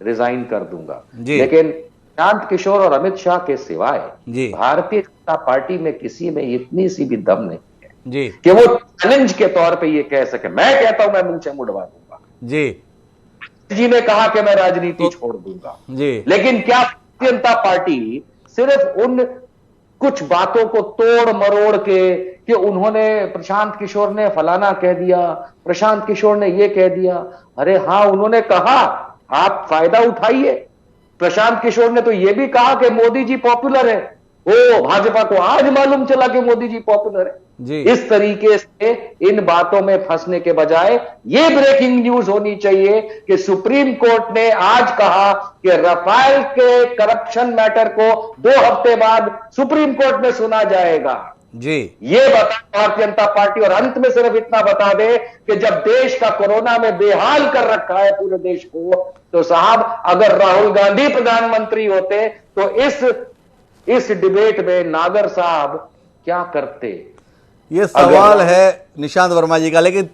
रिजाइन कर दूंगा, लेकिन प्रशांत किशोर और अमित शाह के सिवाय भारतीय जनता पार्टी में किसी में इतनी सी भी दम नहीं है जी कि वो चैलेंज के तौर पे ये कह सके। मैं कहता हूं मैं मुंह से मुड़वा दूंगा जी ने कहा कि मैं राजनीति छोड़ दूंगा जी, लेकिन क्या भारतीय जनता पार्टी सिर्फ उन कुछ बातों को तोड़ मरोड़ के कि उन्होंने प्रशांत किशोर ने फलाना कह दिया, प्रशांत किशोर ने ये कह दिया, अरे हां उन्होंने कहा, आप फायदा उठाइए। प्रशांत किशोर ने तो यह भी कहा कि मोदी जी पॉपुलर है। ओ भाजपा को आज मालूम चला कि मोदी जी पॉपुलर है जी। इस तरीके से इन बातों में फंसने के बजाय ये ब्रेकिंग न्यूज होनी चाहिए कि सुप्रीम कोर्ट ने आज कहा कि राफेल के करप्शन मैटर को 2 हफ्ते बाद सुप्रीम कोर्ट में सुना जाएगा जी। ये बता भारतीय जनता पार्टी, और अंत में सिर्फ इतना बता दे कि जब देश का कोरोना में बेहाल कर रखा है पूरे देश को, तो साहब अगर राहुल गांधी प्रधानमंत्री होते तो इस डिबेट में नागर साहब क्या करते? ये सवाल है निशांत वर्मा जी का, लेकिन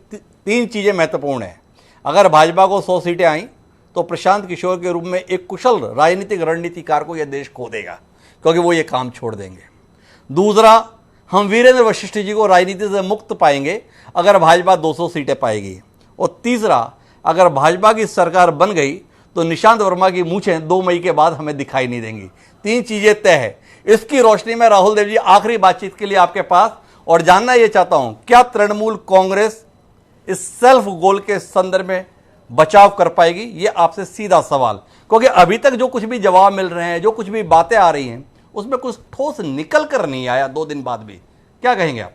3 चीजें महत्वपूर्ण है। अगर भाजपा को 100 सीटें आई तो प्रशांत किशोर के रूप में एक कुशल राजनीतिक रणनीतिकार को यह देश खो देगा, क्योंकि वो ये काम छोड़ देंगे। दूसरा, हम वीरेंद्र वशिष्ठ जी को राजनीति से मुक्त पाएंगे अगर भाजपा 200 सीटें पाएगी। और तीसरा, अगर भाजपा की सरकार बन गई तो निशांत वर्मा की मूंछें 2 मई के बाद हमें दिखाई नहीं देंगी। 3 चीजें तय है। इसकी रोशनी में राहुल देव जी आखिरी बातचीत के लिए आपके पास, और जानना यह चाहता हूं क्या तृणमूल कांग्रेस इस सेल्फ गोल के संदर्भ में बचाव कर पाएगी? ये आपसे सीधा सवाल, क्योंकि अभी तक जो कुछ भी जवाब मिल रहे हैं, जो कुछ भी बातें आ रही हैं, उसमें कुछ ठोस निकल कर नहीं आया 2 दिन बाद भी। क्या कहेंगे आप?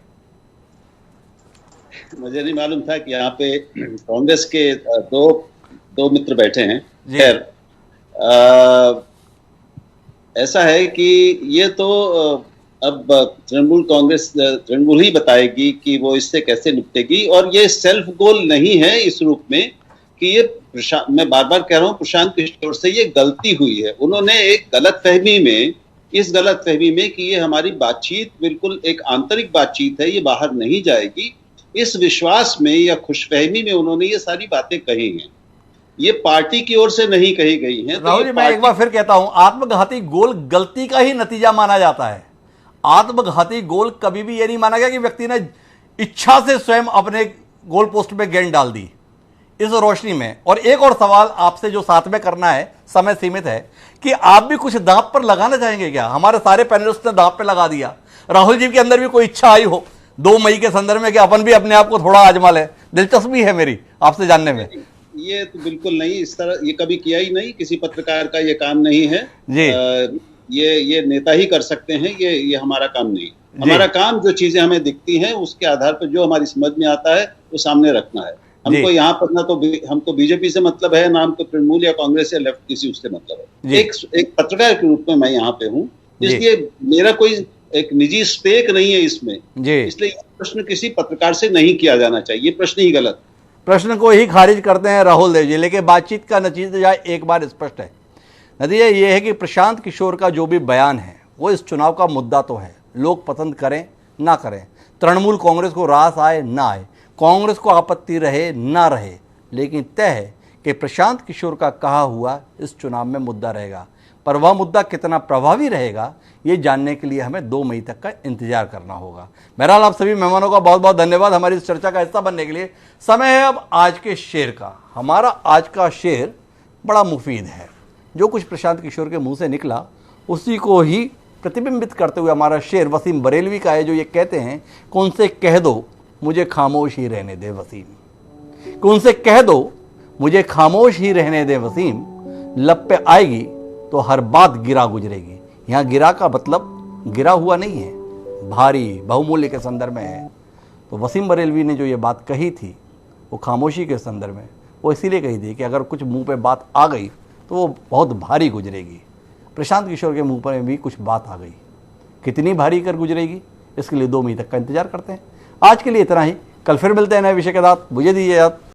मुझे नहीं मालूम था कि यहाँ पे कांग्रेस के दो मित्र बैठे हैं। खैर, ऐसा है कि ये तो अब तृणमूल ही बताएगी कि वो इससे कैसे निपटेगी। और ये सेल्फ गोल नहीं है इस रूप में कि ये मैं बार बार कह रहा हूँ, प्रशांत किशोर से ये गलती हुई है। उन्होंने एक गलतफहमी में कि ये हमारी बातचीत बिल्कुल एक आंतरिक बातचीत है, ये बाहर नहीं जाएगी, इस विश्वास में या खुशफहमी में उन्होंने ये सारी बातें कही हैं। ये पार्टी की ओर से नहीं कही गई हैं। राहुल जी, मैं एक बार फिर कहता हूं, आत्मघाती गोल गलती का ही नतीजा माना जाता है। आत्मघाती गोल कभी भी यह नहीं माना गया कि व्यक्ति ने इच्छा से स्वयं अपने गोल पोस्ट में गेंद डाल दी। इस रोशनी में और एक और सवाल आपसे जो साथ में करना है, समय सीमित है, कि आप भी कुछ दांव पर लगाना चाहेंगे क्या? हमारे सारे पैनलिस्ट ने दांव पे लगा दिया। राहुल जी के अंदर भी कोई इच्छा आई हो 2 मई के संदर्भ में कि अपन भी अपने आप को थोड़ा आजमा ले? दिलचस्पी है मेरी आपसे जानने में। ये तो बिल्कुल नहीं, इस तरह ये कभी किया ही नहीं, किसी पत्रकार का ये काम नहीं है जी। ये नेता ही कर सकते हैं, ये हमारा काम नहीं। हमारा काम जो चीजें हमें दिखती हैं उसके आधार पर जो हमारी समझ में आता है वो सामने रखना है। हमको यहाँ पर ना तो हमको बीजेपी से मतलब है, ना हमको तृणमूल या कांग्रेस या लेफ्ट किसी उससे मतलब है। एक पत्रकार के रूप में मैं यहाँ पे हूँ, इसलिए मेरा कोई एक निजी स्टेक नहीं है इसमें, इसलिए प्रश्न किसी पत्रकार से नहीं किया जाना चाहिए। ये प्रश्न ही गलत, प्रश्न को ही खारिज करते हैं राहुल देव जी। लेकिन बातचीत का नतीजा एक बार स्पष्ट है। नतीजा ये है कि प्रशांत किशोर का जो भी बयान है वो इस चुनाव का मुद्दा तो है, लोग पसंद करें ना करें, तृणमूल कांग्रेस को रास आए ना आए, कांग्रेस को आपत्ति रहे ना रहे, लेकिन तय है कि प्रशांत किशोर का कहा हुआ इस चुनाव में मुद्दा रहेगा। पर वह मुद्दा कितना प्रभावी रहेगा ये जानने के लिए हमें 2 मई तक का इंतजार करना होगा। बहरहाल आप सभी मेहमानों का बहुत बहुत धन्यवाद हमारी इस चर्चा का हिस्सा बनने के लिए। समय है अब आज के शेर का। हमारा आज का शेर बड़ा मुफीद है। जो कुछ प्रशांत किशोर के मुंह से निकला उसी को ही प्रतिबिंबित करते हुए हमारा शेर वसीम बरेलवी का है, जो ये कहते हैं कि उनसे कह दो मुझे खामोश ही रहने दे वसीम, कि उनसे कह दो मुझे खामोश ही रहने दे वसीम, लब पे आएगी तो हर बात गिरा गुजरेगी। यहाँ गिरा का मतलब गिरा हुआ नहीं है, भारी बहुमूल्य के संदर्भ में है। तो वसीम बरेलवी ने जो ये बात कही थी वो खामोशी के संदर्भ में, वो इसीलिए कही थी कि अगर कुछ मुंह पे बात आ गई तो वो बहुत भारी गुजरेगी। प्रशांत किशोर के मुंह पर भी कुछ बात आ गई, कितनी भारी कर गुजरेगी इसके लिए 2 मई तक का इंतजार करते हैं। आज के लिए इतना ही, कल फिर मिलते हैं नए विषय के साथ। मुझे दीजिए याद।